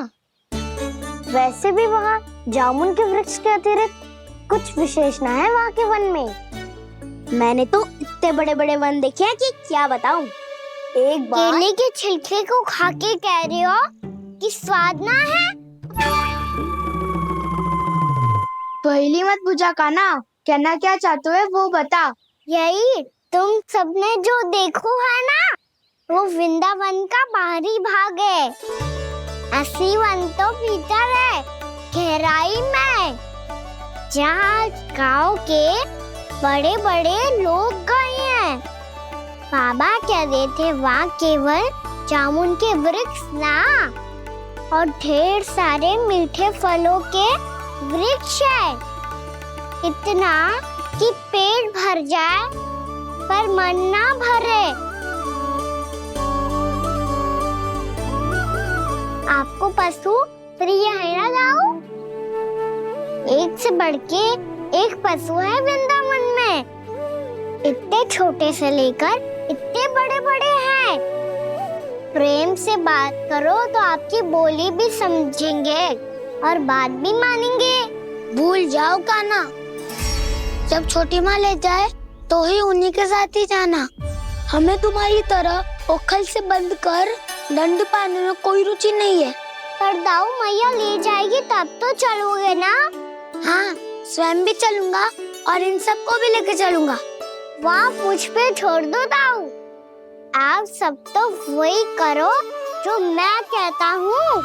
वैसे भी वहाँ जामुन के वृक्ष के अतिरिक्त कुछ विशेष ना है वहाँ के वन में। मैंने तो इतने बड़े बड़े वन देखे हैं कि क्या बताऊं। एक बार केले के छिलके को खा के कह रहे हो कि स्वाद ना है? पहली मत पूछा कान्हा, कहना क्या चाहते हो वो बता। यही तुम सबने जो देखो है ना, वो वृंदावन का बाहरी भाग है। असली वन तो भीतर है, गहराई में, जहाँ गांव के बड़े बड़े लोग गए हैं। बाबा कह रहे थे वहाँ केवल जामुन के वृक्ष ना, और ढेर सारे मीठे फलों के वृक्ष है। इतना कि पेट भर जाए पर मन ना भरे। आपको पशु प्रिय है ना दाऊ? एक से बढ़ के एक पशु है वृंदावन में। इतने छोटे से लेकर इतने बड़े बड़े हैं। प्रेम से बात करो तो आपकी बोली भी समझेंगे और बात भी मानेंगे। भूल जाओ कान्हा, जब छोटी माँ ले जाए तो ही उन्हीं के साथ ही जाना। हमें तुम्हारी तरह ओखल से बंद कर दंड पाने में कोई रुचि नहीं है। पर दाऊ मैया ले जाएगी तब तो चलोगे ना? हाँ, स्वयं भी चलूंगा और इन सबको भी लेके चलूंगा। वहाँ मुझ पे छोड़ दो दाऊ। आप सब तो वही करो जो मैं कहता हूँ।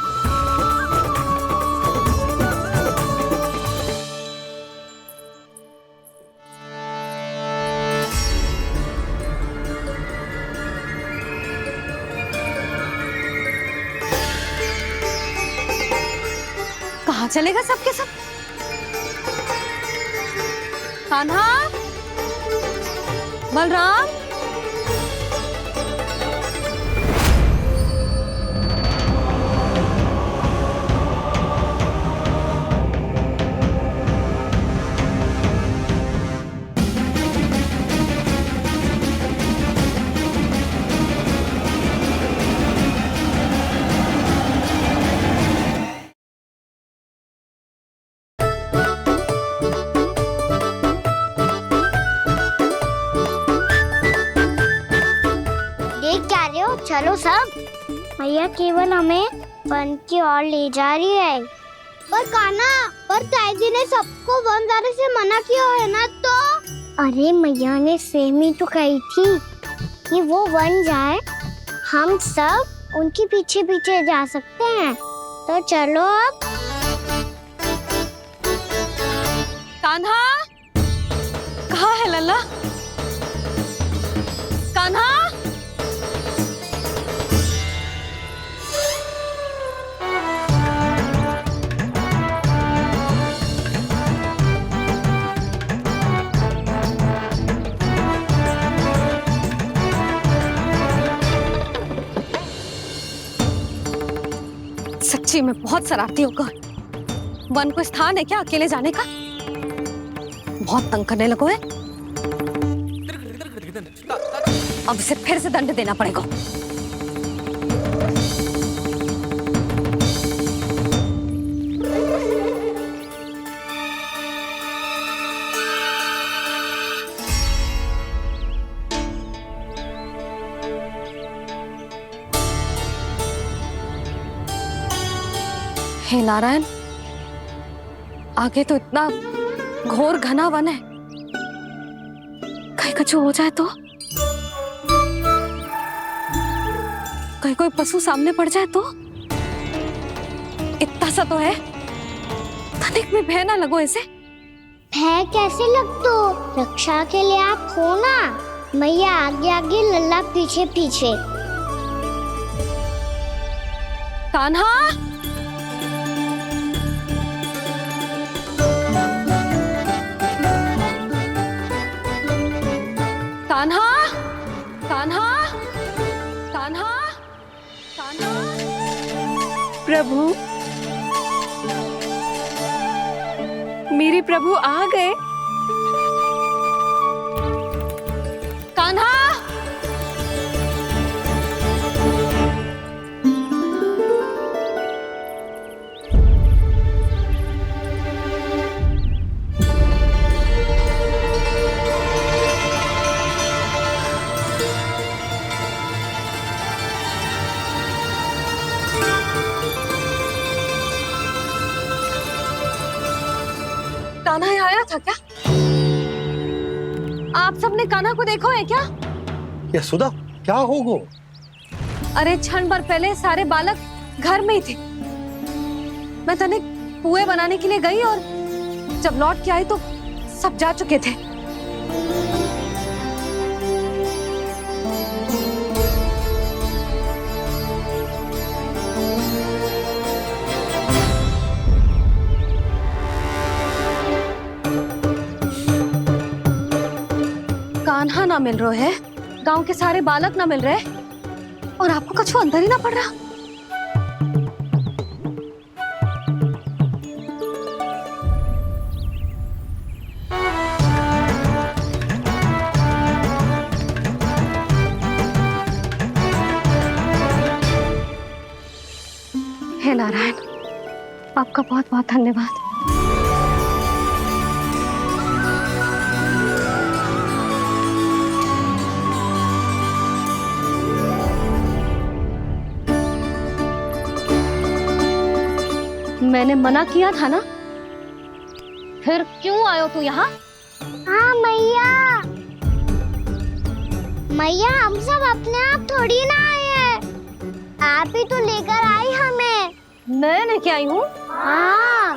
कहाँ चलेगा सबके सब? कान्हा, बलराम, मैया केवल हमें वन की ओर ले जा रही है। पर कान्हा, पर ताईजी ने सबको वन जाने से मना किया है ना, तो अरे मैया ने सेम ही तो कही थी कि वो वन जाए, हम सब उनके पीछे पीछे जा सकते हैं। तो चलो अब। कान्हा, कहाँ है लल्ला? कान्हा, सच्ची में बहुत शरारती होगा। वन को स्थान है क्या अकेले जाने का? बहुत तंग करने लगो है। अब इसे फिर से दंड देना पड़ेगा। हे नारायण, आगे तो इतना घोर घना वन है, कहीं कुछ हो जाए तो? कहीं कोई पशु सामने पड़ जाए तो? इतना सा तो है, तनिक में भय ना लगो इसे। भय कैसे लग तो? रक्षा के लिए आप हो ना। मैया आगे आगे, लल्ला पीछे पीछे। कान्हा, कान्हा, कान्हा, कान्हा, कान्हा। प्रभु, मेरे प्रभु आ गए। कान्हा, कान्हा यहाँ आया था क्या? आप सबने कान्हा को देखो है क्या? यशोदा, क्या होगा? अरे क्षण भर पहले सारे बालक घर में ही थे। मैं तनिक पुए बनाने के लिए गई और जब लौट के आई तो सब जा चुके थे। कान्हा ना मिल रहे है, गांव के सारे बालक ना मिल रहे, और आपको कछु अंदर ही ना पड़ रहा। हे नारायण, आपका बहुत बहुत धन्यवाद। मैंने मना किया था ना, फिर क्यों आयो तू यहाँ? हाँ मैया, मैया हम सब अपने आप थोड़ी ना आए हैं, आप ही तो लेकर आई हमें। मैं लेके आई हूँ? हाँ,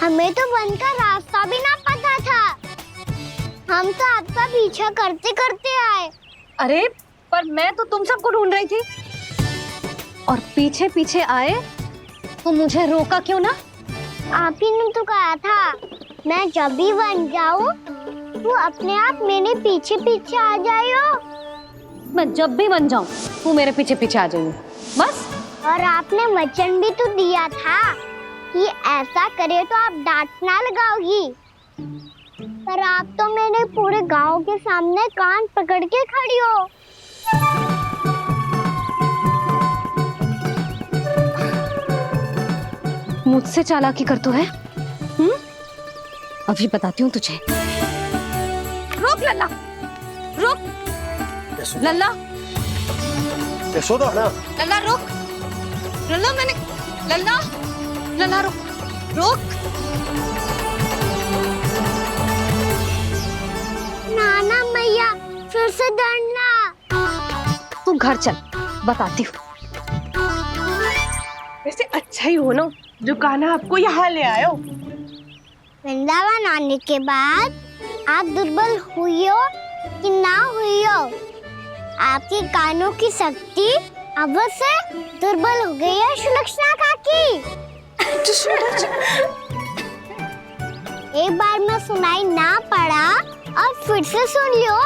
हमें तो वन का रास्ता भी ना पता था, हम तो आपका पीछा करते करते आए। अरे पर मैं तो तुम सबको ढूंढ रही थी, और पीछे पीछे आए तो मुझे रोका क्यों ना? आप ही ने तो कहा था मैं जब भी वन जाऊं तो अपने आप मेरे पीछे पीछे आ जाइयो। मैं जब भी वन जाऊं तू मेरे पीछे पीछे आ जाइयो, बस। और आपने वचन भी तो दिया था कि ऐसा करे तो आप डांट ना लगाओगी, पर आप तो मेरे पूरे गांव के सामने कान पकड़ के खड़ी हो। मुझसे चालाकी कर तो है? अभी बताती हूँ तुझे। रोक लल्ला, रोक लल्ला, यशोदा ना लल्ला रुक, लल्ला मैंने, लल्ला, लल्ला रुक, रुक। नाना मैया फिर से डरना। तू घर चल, बताती हूँ। वैसे अच्छा ही हो ना जो कान्हा आपको यहाँ ले आयो। वृंदावन आने के बाद आप दुर्बल हुई हो कि ना हुई हो, आपके कानों की शक्ति अब से दुर्बल हो गई है सुलक्षणा काकी। एक बार में सुनाई ना पड़ा और फिर से सुन लियो।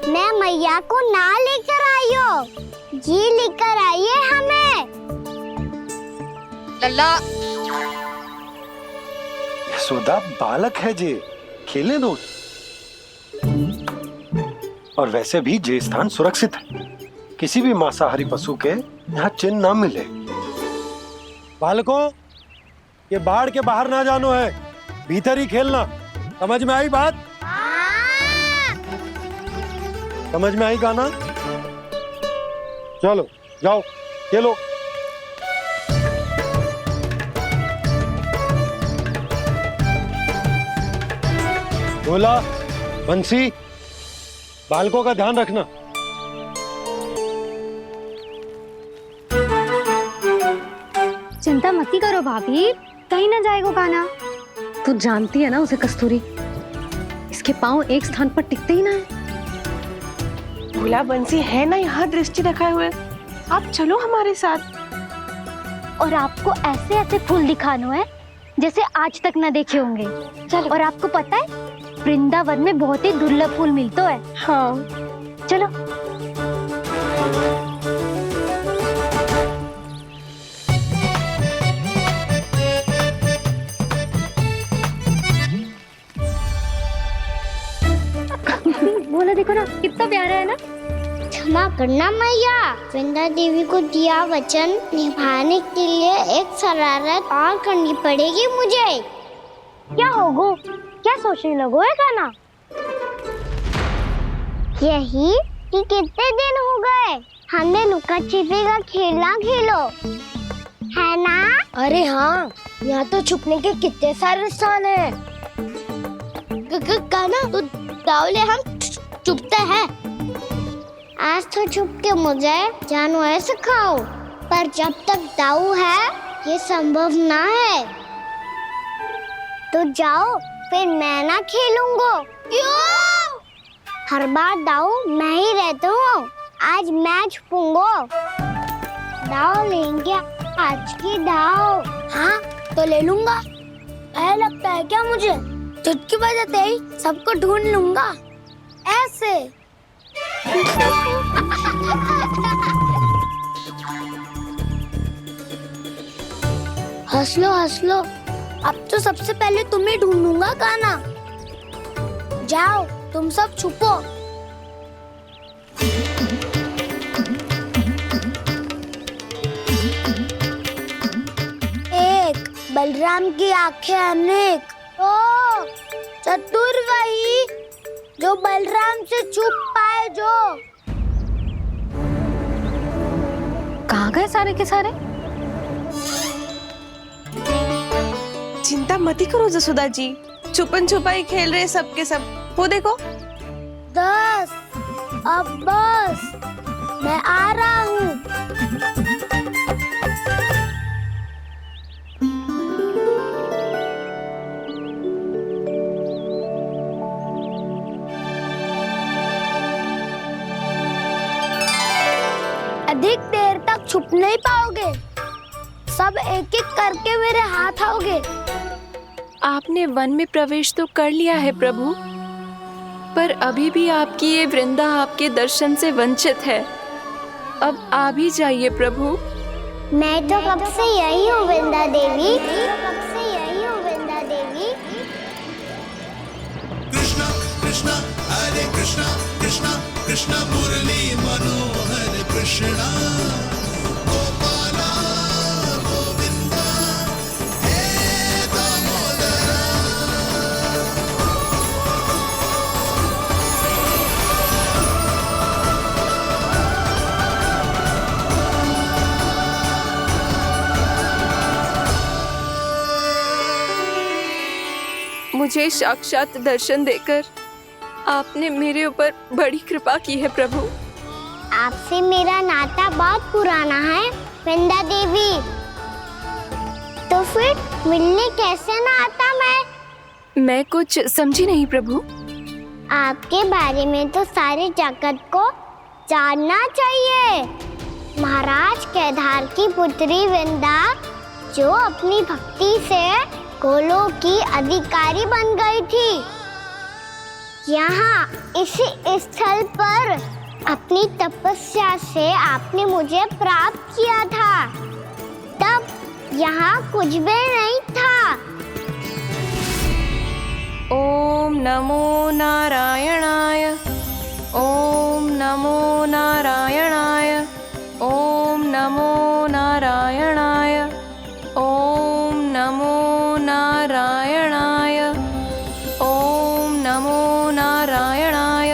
मैं मैया को ना लेकर आई हो, जी लेकर आई है हमें। लल्ला, यशोदा बालक है जे, खेले दो। और वैसे भी जे स्थान सुरक्षित है, किसी भी मांसाहारी पशु के यहाँ चिन्ह ना मिले। बालकों, ये बाढ़ के बाहर ना जानो है, भीतर ही खेलना। समझ में आई बात? समझ में आई गाना? चलो जाओ खेलो। बोला बंसी, बालकों का ध्यान रखना। चिंता मत करो भाभी, कहीं ना जाएगा कान्हा। तू जानती है ना उसे कस्तूरी, इसके पांव एक स्थान पर टिकते ही ना है। भोला बंसी है ना यहाँ दृष्टि रखाए हुए, आप चलो हमारे साथ। और आपको ऐसे ऐसे फूल दिखानो है जैसे आज तक न देखे होंगे। चलो। और आपको पता है वृंदावन में बहुत ही दुर्लभ फूल मिलते हैं। हाँ चलो। बोला देखो ना कितना प्यारा है ना। क्षमा करना मैया, वृंदा देवी को दिया वचन निभाने के लिए एक शरारत और करनी पड़ेगी मुझे। क्या होगो? क्या सोचने लगो है कान्हा? यही कि कितने दिन हो गए हमने लुका छिपी का खेलना खेलो, है ना? अरे हाँ, यहाँ तो छुपने के कितने सारे स्थान है। कान्हा तो दावले हम छुपते हैं। आज तो छुप के मुझे जानवर सिखाओ, पर जब तक दाऊ है ये संभव ना है। तो जाओ, फिर मैं ना खेलूंगा। क्यों? हर बार दाऊ मैं ही रहता हूँ, आज मैं छुपूंगा। दाऊ लेंगे आज की दाऊ। हाँ तो ले लूंगा। ऐसा लगता है क्या मुझे? चुटकी बजाते ही सबको ढूंढ लूंगा ऐसे। हंस लो, अब तो सबसे पहले तुम्हें ढूंढूंगा कान्हा। जाओ तुम सब छुपो। एक, बलराम की आंखें अनेक। ओ, चतुर वही जो बलराम से छुप पाए। जो कहाँ गए सारे के सारे? चिंता मत करो जसोदा जी, छुपन छुपाई खेल रहे सब के सब। वो देखो 10, अब बस, मैं आ रहा हूँ। अधिक देर तक छुप नहीं पाओगे, सब एक एक करके मेरे हाथ आओगे। आपने वन में प्रवेश तो कर लिया है प्रभु, पर अभी भी आपकी ये वृंदा आपके दर्शन से वंचित है। अब आ भी जाइए प्रभु। मैं तो कब से यही हूँ वृंदा देवी, कब से यही हूँ वृंदा देवी। कृष्णा कृष्णा हरे कृष्णा, कृष्णा कृष्णा मुरली मनोहर कृष्णा। मुझे साक्षात दर्शन देकर आपने मेरे ऊपर बड़ी कृपा की है प्रभु। आपसे मेरा नाता बहुत पुराना है वृंदा देवी, तो फिर मिलने कैसे ना आता मैं कुछ समझी नहीं प्रभु। आपके बारे में तो सारे जगत को जानना चाहिए। महाराज केदार की पुत्री वृंदा जो अपनी भक्ति से गोलोक की अधिकारी बन गई थी, यहाँ इसी स्थल पर अपनी तपस्या से आपने मुझे प्राप्त किया था। तब यहाँ कुछ भी नहीं था। ओम नमो नारायणाय, ओम नमो नारायणाय, ओम नमो नारायणाय, ओम नमो नारायणाय, ओम नमो नारायणाय,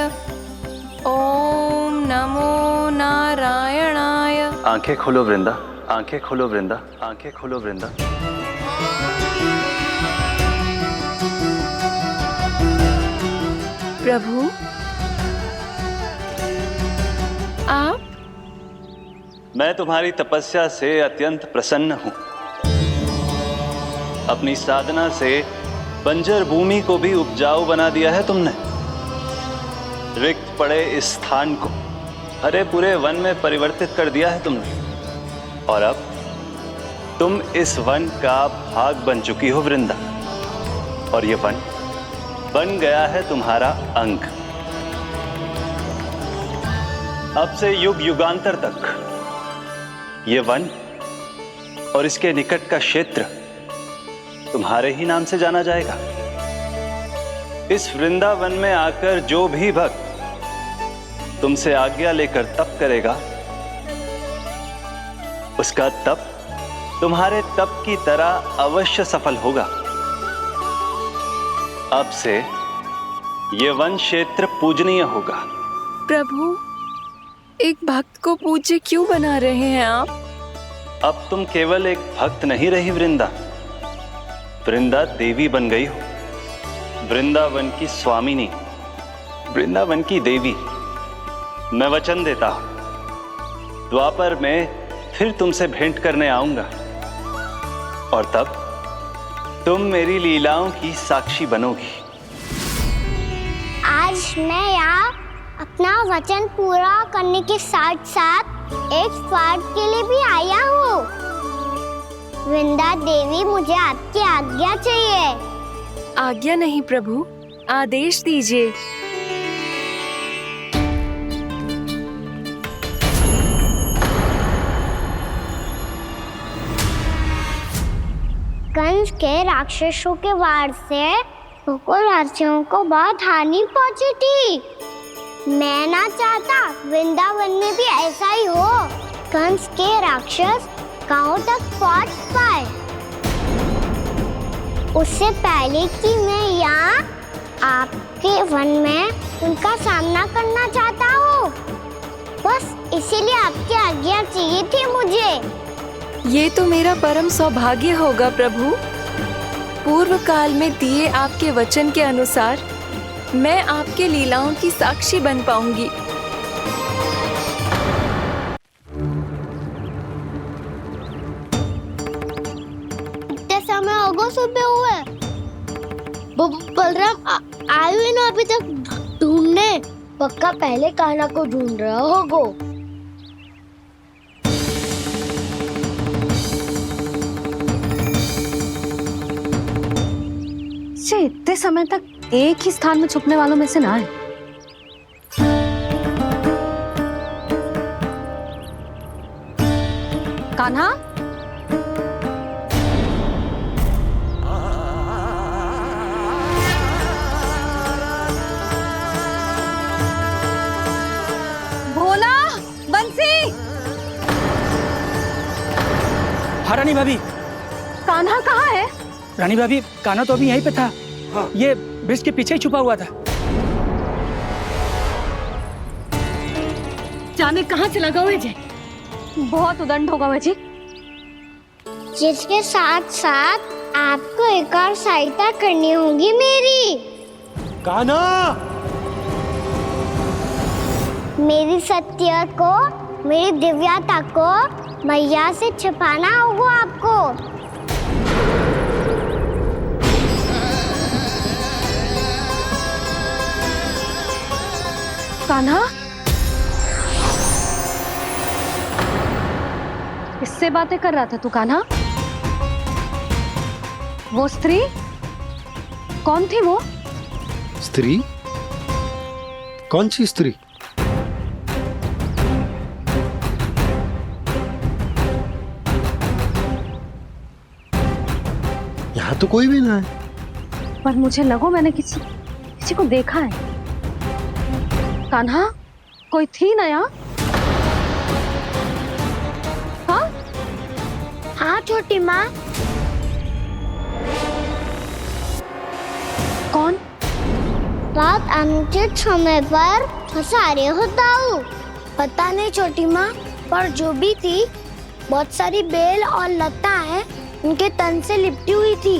ओम नमो नारायणाय। आंखें खोलो वृंदा, आंखें खोलो वृंदा, आंखें खोलो वृंदा। प्रभु आप? मैं तुम्हारी तपस्या से अत्यंत प्रसन्न हूं। अपनी साधना से बंजर भूमि को भी उपजाऊ बना दिया है तुमने। रिक्त पड़े इस स्थान को हरे पूरे वन में परिवर्तित कर दिया है तुमने। और अब तुम इस वन का भाग बन चुकी हो वृंदा, और ये वन बन गया है तुम्हारा अंग। अब से युग युगांतर तक ये वन और इसके निकट का क्षेत्र तुम्हारे ही नाम से जाना जाएगा। इस वृंदावन में आकर जो भी भक्त तुमसे आज्ञा लेकर तप करेगा, उसका तप तुम्हारे तप की तरह अवश्य सफल होगा। अब से ये वन क्षेत्र पूजनीय होगा। प्रभु एक भक्त को पूज्य क्यों बना रहे हैं आप? अब तुम केवल एक भक्त नहीं रही वृंदा, वृंदा देवी बन गई हो। वृंदावन की स्वामिनी, वृंदावन की देवी। मैं वचन देता हूं, द्वापर में फिर तुमसे भेंट करने आऊंगा, और तब तुम मेरी लीलाओं की साक्षी बनोगी। आज मैं यहाँ अपना वचन पूरा करने के साथ साथ एक स्वार्थ के लिए भी आया हूँ। वृंदा देवी, मुझे आपकी आज्ञा चाहिए। आज्ञा नहीं प्रभु, आदेश दीजिए। कंस के राक्षसों के वार से गोकुलवासियों को बहुत हानि पहुंची थी। मैं ना चाहता वृंदावन में भी ऐसा ही हो। कंस के राक्षस गांव तक पहुंच पाए, उससे पहले कि मैं यहाँ आपके वन में उनका सामना करना चाहता हूँ। बस इसीलिए आपकी आज्ञा चाहिए थी मुझे। ये तो मेरा परम सौभाग्य होगा प्रभु। पूर्व काल में दिए आपके वचन के अनुसार मैं आपके लीलाओं की साक्षी बन पाऊंगी। इतने समय होगा सुबह हुए। बलराम आए हुए ना अभी तक ढूंढने। पक्का पहले कान्हा को ढूंढ रहा होगा। इतने समय तक एक ही स्थान में छुपने वालों में से ना है। कान्हा, भोला, बंसी। हाँ रानी भाभी। कान्हा कहाँ है? रानी भाभी, कान्हा तो अभी यहीं पे था। हाँ। ये ब्रिज के पीछे ही छुपा हुआ था। जाने कहाँ चला गया है जी? बहुत उदंड होगा वह जी। जिसके साथ साथ आपको एक और सहायता करनी होगी मेरी। कान्हा, मेरी सत्य को, मेरी दिव्यता को मैया से छिपाना होगा आपको। कान्हा, किससे बातें कर रहा था तू कान्हा? वो स्त्री कौन थी? वो स्त्री? कौन सी स्त्री? यहाँ तो कोई भी ना है। पर मुझे लगो मैंने किसी को देखा है। कान्हा, कोई थी ना यहाँ? हाँ हाँ छोटी माँ। कौन? रात अनुचित समय पर फंसारे होता हूँ। पता नहीं छोटी माँ, पर जो भी थी बहुत सारी बेल और लता है उनके तन से लिपटी हुई थी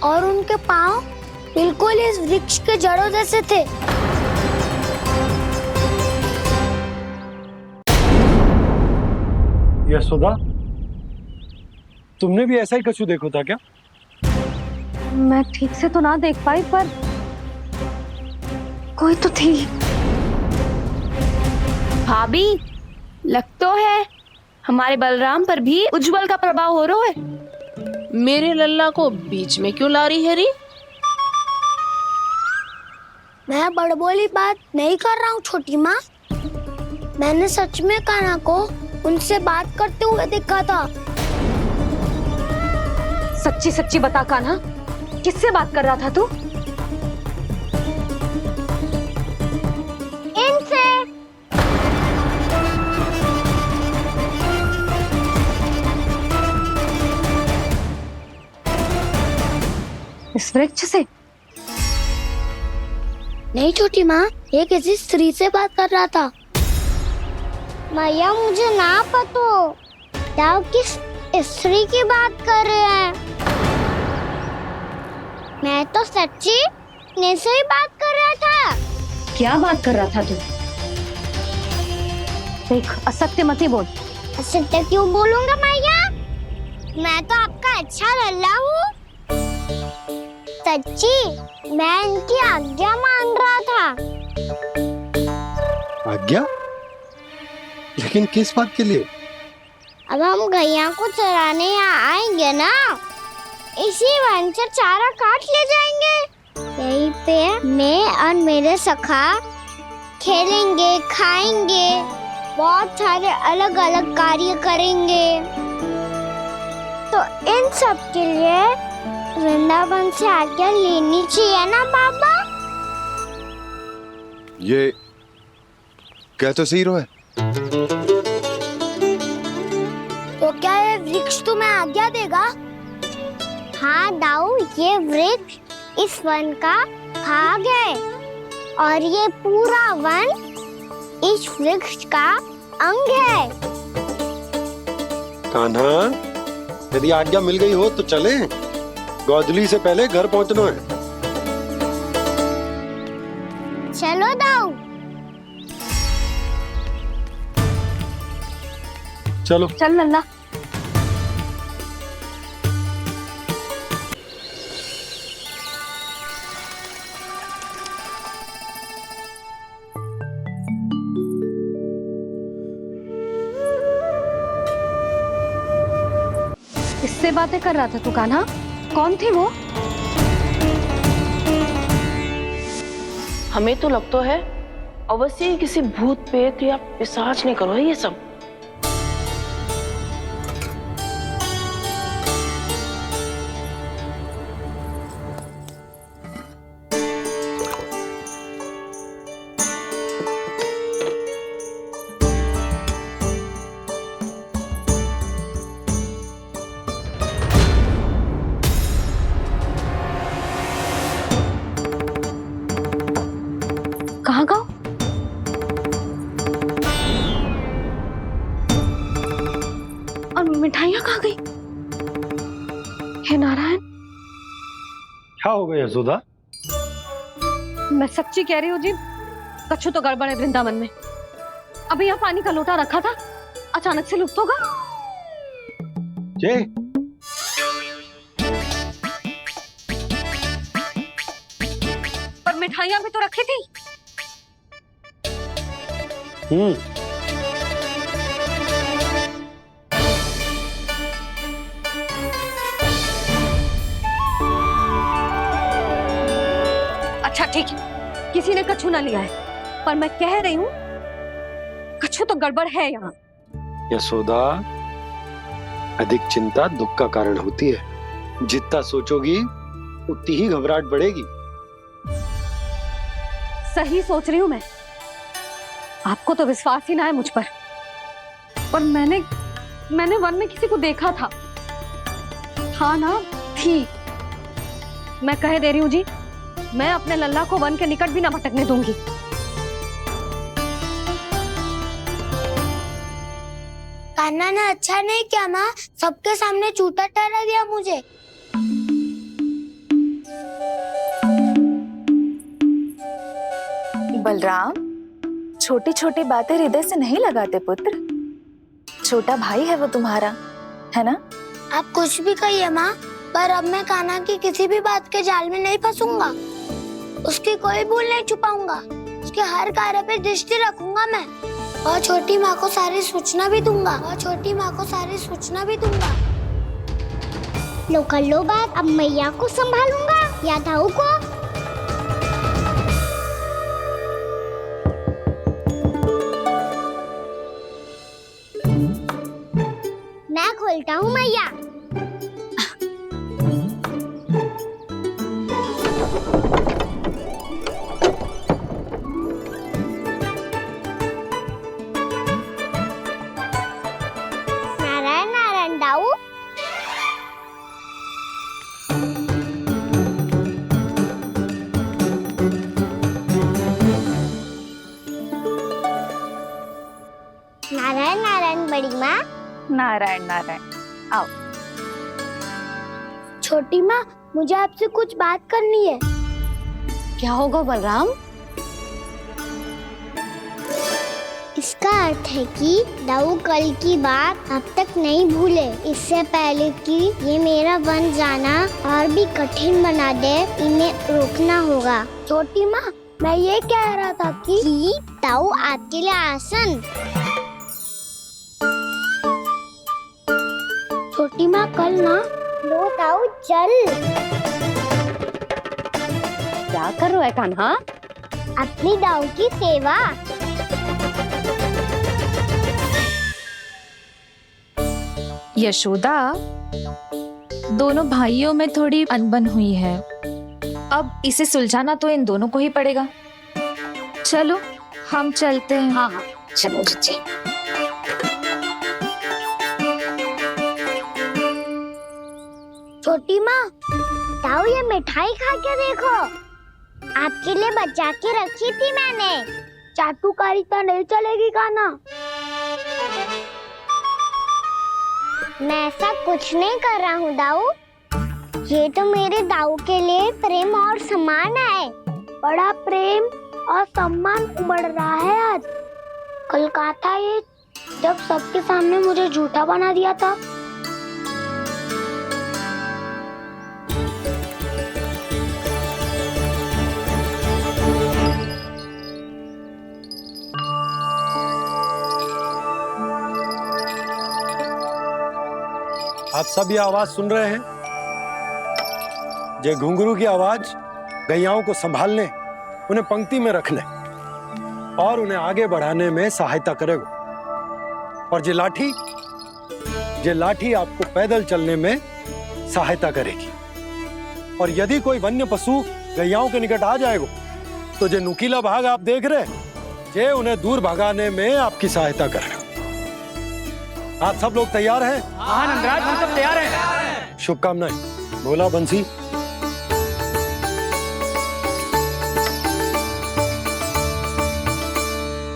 और उनके पाँव बिल्कुल इस वृक्ष के जड़ों जैसे थे। यशोदा, तुमने भी ऐसा ही कछु देखो था क्या? मैं ठीक से तो ना देख पाई, पर कोई तो थी। भाभी, लग तो है हमारे बलराम पर भी उज्जवल का प्रभाव हो रहा है। मेरे लल्ला को बीच में क्यों ला रही है री? मैं बड़बोली बात नहीं कर रहा हूँ छोटी माँ। मैंने सच में कान्हा को उनसे बात करते हुए देखा था। सच्ची सच्ची बता कान्हा, किससे बात कर रहा था तू? इनसे। इस वृक्ष से? नहीं छोटी माँ, ये किसी स्त्री से बात कर रहा था। मैया मुझे ना पता आप किस स्त्री की बात कर रहे हैं। मैं तो सच्ची ने से ही बात कर रहा था। क्या बात कर रहा था तू? देख, असत्य मत ही बोल। असत्य क्यों बोलूंगा मैया? मैं तो आपका अच्छा लल्ला हूँ। सच्ची मैं इनकी आज्ञा मान रहा था। आज्ञा? लेकिन किस बात के लिए? अब हम गैया को चराने यहाँ आएंगे ना, इसी वन से चारा काट ले जाएंगे। यहीं पे मैं और मेरे सखा खेलेंगे, खाएंगे, बहुत सारे अलग अलग कार्य करेंगे। तो इन सब के लिए वृंदावन से आज्ञा लेनी चाहिए ना बाबा? ये क्या तो सही रो है। तो क्या ये वृक्ष तुम्हें आज्ञा देगा? हाँ दाऊ, ये वृक्ष इस वन का भाग है और ये पूरा वन इस वृक्ष का अंग है। कान्हा, यदि आज्ञा मिल गई हो तो चले। गोधली से पहले घर पहुंचना है। चलो दाऊ। चलो चल लल्ला। किससे बातें कर रहा था तू कान्हा? कौन थी वो? हमें तो लगता है अवश्य ही किसी भूत प्रेत या पिशाच ने करो है ये सब। कहाँ गाँव? और मिठाइयाँ कहाँ गई? हे नारायण, क्या हो गया यशोदा? मैं सच्ची कह रही हूँ जी, कछु तो गड़बड़ है वृंदावन में। अभी यहाँ पानी का लोटा रखा था, अचानक से लुप्त होगा। जे पर मिठाइयाँ भी तो रखी थी। अच्छा ठीक है, किसी ने कछु ना लिया है, पर मैं कह रही हूँ कछु तो गड़बड़ है यहाँ। यशोदा, अधिक चिंता दुख का कारण होती है। जितना सोचोगी उतनी ही घबराहट बढ़ेगी। सही सोच रही हूँ मैं। आपको तो विश्वास ही ना है मुझ पर मैंने वन में किसी को देखा था। हाँ ना, थी। मैं कह दे रही हूँ जी, मैं अपने लल्ला को वन के निकट भी ना भटकने दूंगी। कान्हा ने अच्छा नहीं किया माँ, सबके सामने झूठा ठहरा दिया मुझे। बलराम, छोटी छोटी बातें हृदय से नहीं लगाते पुत्र। छोटा भाई है वो तुम्हारा, है ना? आप कुछ भी कहिए माँ, पर अब मैं कान्हा की किसी भी बात के जाल में नहीं फंसूंगा। उसकी कोई भूल नहीं छुपाऊंगा। उसके हर कार्य पे दृष्टि रखूंगा मैं, और छोटी माँ को सारी सूचना भी दूंगा। लो कर लो बात, अब मैया को संभालूंगा या दाऊ को। मैं खोलता हूँ मैया। नारायण नारायण दाऊ। नारायण नारायण बड़ी माँ। नारायण नारायण, आओ। छोटी माँ, मुझे आपसे कुछ बात करनी है। क्या होगा बलराम? इसका अर्थ है कि दाऊ कल की बात अब तक नहीं भूले। इससे पहले कि ये मेरा वन जाना और भी कठिन बना दे, इन्हें रोकना होगा। छोटी माँ, मैं ये कह रहा था कि दाऊ आपके लिए आसन। छोटी माँ, कल ना लो दाऊ चल। क्या कर रहा है कान्हा? अपनी दाऊ की सेवा। यशोदा, दोनों भाइयों में थोड़ी अनबन हुई है। अब इसे सुलझाना तो इन दोनों को ही पड़ेगा। चलो हम चलते हैं। हाँ हाँ, चलो जी। छोटी माँ, दाऊ ये मिठाई खा के देखो, आपके लिए बचा के रखी थी मैंने। चाटुकारिता नहीं चलेगी कान्हा। मैं ऐसा कुछ नहीं कर रहा हूँ दाऊ। ये तो मेरे दाऊ के लिए प्रेम और सम्मान है। बड़ा प्रेम और सम्मान उमड़ रहा है आज। कल कहा था ये, जब सबके सामने मुझे झूठा बना दिया था। आप सब ये आवाज सुन रहे हैं? ये घुंघरू की आवाज गैयाओं को संभालने, उन्हें पंक्ति में रखने और उन्हें आगे बढ़ाने में सहायता करेगा। और ये लाठी आपको पैदल चलने में सहायता करेगी। और यदि कोई वन्य पशु गैयाओं के निकट आ जाएगा तो जो नुकीला भाग आप देख रहे हैं, ये उन्हें दूर भगाने में आपकी सहायता करेगा। आप सब लोग तैयार हैं? हाँ नंदराज, हम सब तैयार हैं। शुभकामनाएं। बोला बंसी।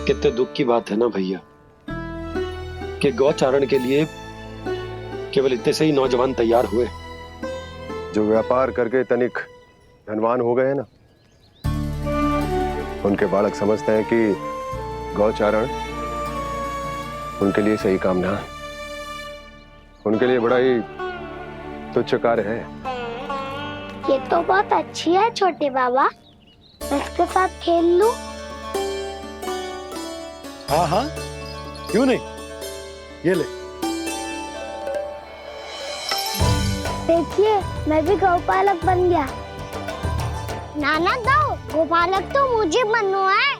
कितने दुख की बात है ना भैया कि गौचारण के लिए केवल इतने से ही नौजवान तैयार हुए। जो व्यापार करके तनिक धनवान हो गए हैं ना, उनके बालक समझते हैं कि गौचारण उनके लिए सही काम ना है, उनके लिए बड़ा ही तुच्छ कार्य है। ये तो बहुत अच्छी है छोटे बाबा, मैं इसके साथ खेल लूं? हाँ हाँ, क्यों नहीं, ये ले। देखिए मैं भी गौपालक बन गया। नाना दाऊ, गौपालक तो मुझे बनना है।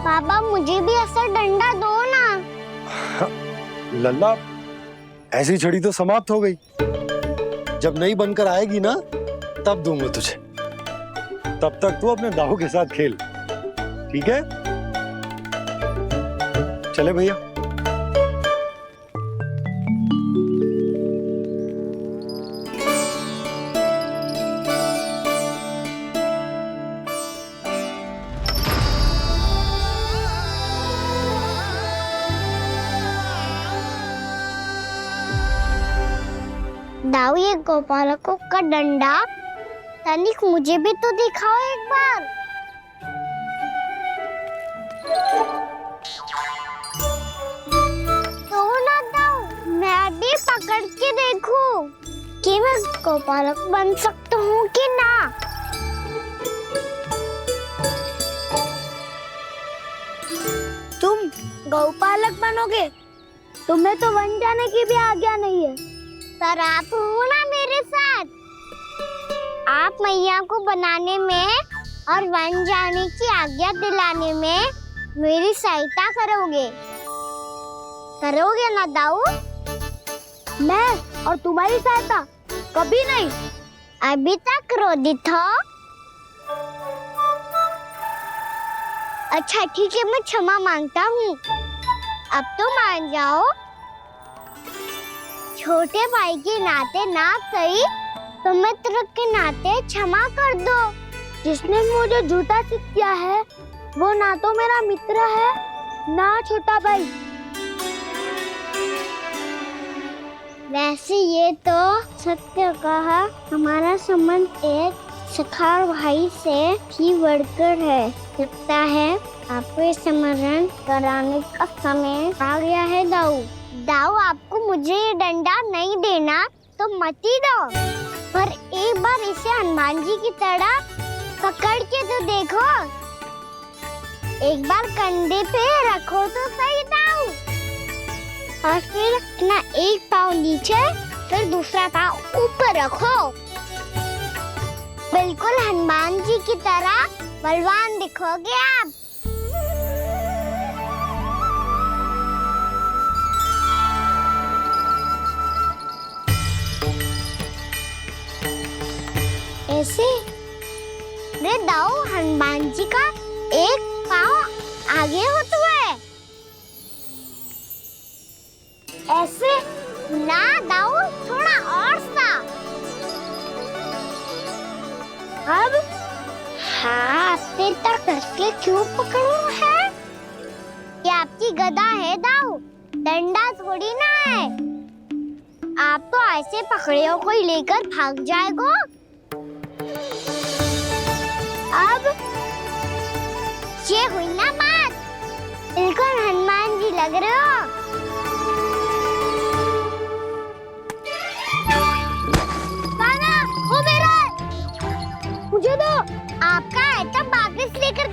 पापा मुझे भी ऐसा डंडा दो ना। लल्ला, ऐसी छड़ी तो समाप्त हो गई, जब नई बनकर आएगी ना तब दूंगा तुझे। तब तक तू अपने दाऊ के साथ खेल, ठीक है? चले भैया। दाऊ, ये गोपालकों का डंडा तनिक मुझे भी तो दिखाओ एक बार। तो ना दाऊ, मैं भी पकड़ के देखूं कि मैं गोपालक बन सकता हूँ कि ना। तुम गौपालक बनोगे? तुम्हें तो बन जाने की भी आज्ञा नहीं है। पर आप हो ना मेरे साथ, आप मैया को बनाने में और बन जाने की आज्ञा दिलाने में मेरी सहायता करोगे ना दाऊ? मैं और तुम्हारी सहायता कभी नहीं। अभी तक क्रोधित हो? अच्छा ठीक है, मैं क्षमा मांगता हूँ, अब तो मान जाओ। छोटे भाई के नाते ना सही तो मित्र के नाते क्षमा कर दो। जिसने मुझे झूठा सिख किया है वो ना तो मेरा मित्र है ना छोटा भाई। वैसे ये तो सत्य कहा, हमारा संबंध एक सखा भाई से भी बढ़कर है। लगता है आपको स्मरण कराने का समय आ गया है दाऊ। दाऊ, आपको मुझे ये डंडा नहीं देना तो मत ही दो, पर एक बार इसे हनुमान जी की तरह पकड़ के तो देखो। एक बार कंधे पे रखो तो सही दाऊ, और फिर अपना एक पाँव नीचे फिर दूसरा पाँव ऊपर रखो। बिल्कुल हनुमान जी की तरह बलवान दिखोगे आप। ऐसे रे दाऊ, हनुमान जी का एक पाँव आगे होता है। ऐसे ना दाऊ, थोड़ा और सा। अब हाथ पे तक कसके क्यों पकड़ो है? ये आपकी गदा है दाऊ, डंडा थोड़ी ना है। आप तो ऐसे पकड़ियों को ही लेकर भाग जाएगो। अब ये हुई ना बात, बिल्कुल हनुमान जी लग रहे हो। नाना, वो मेरा, मुझे दो। आपका आइटम वापस लेकर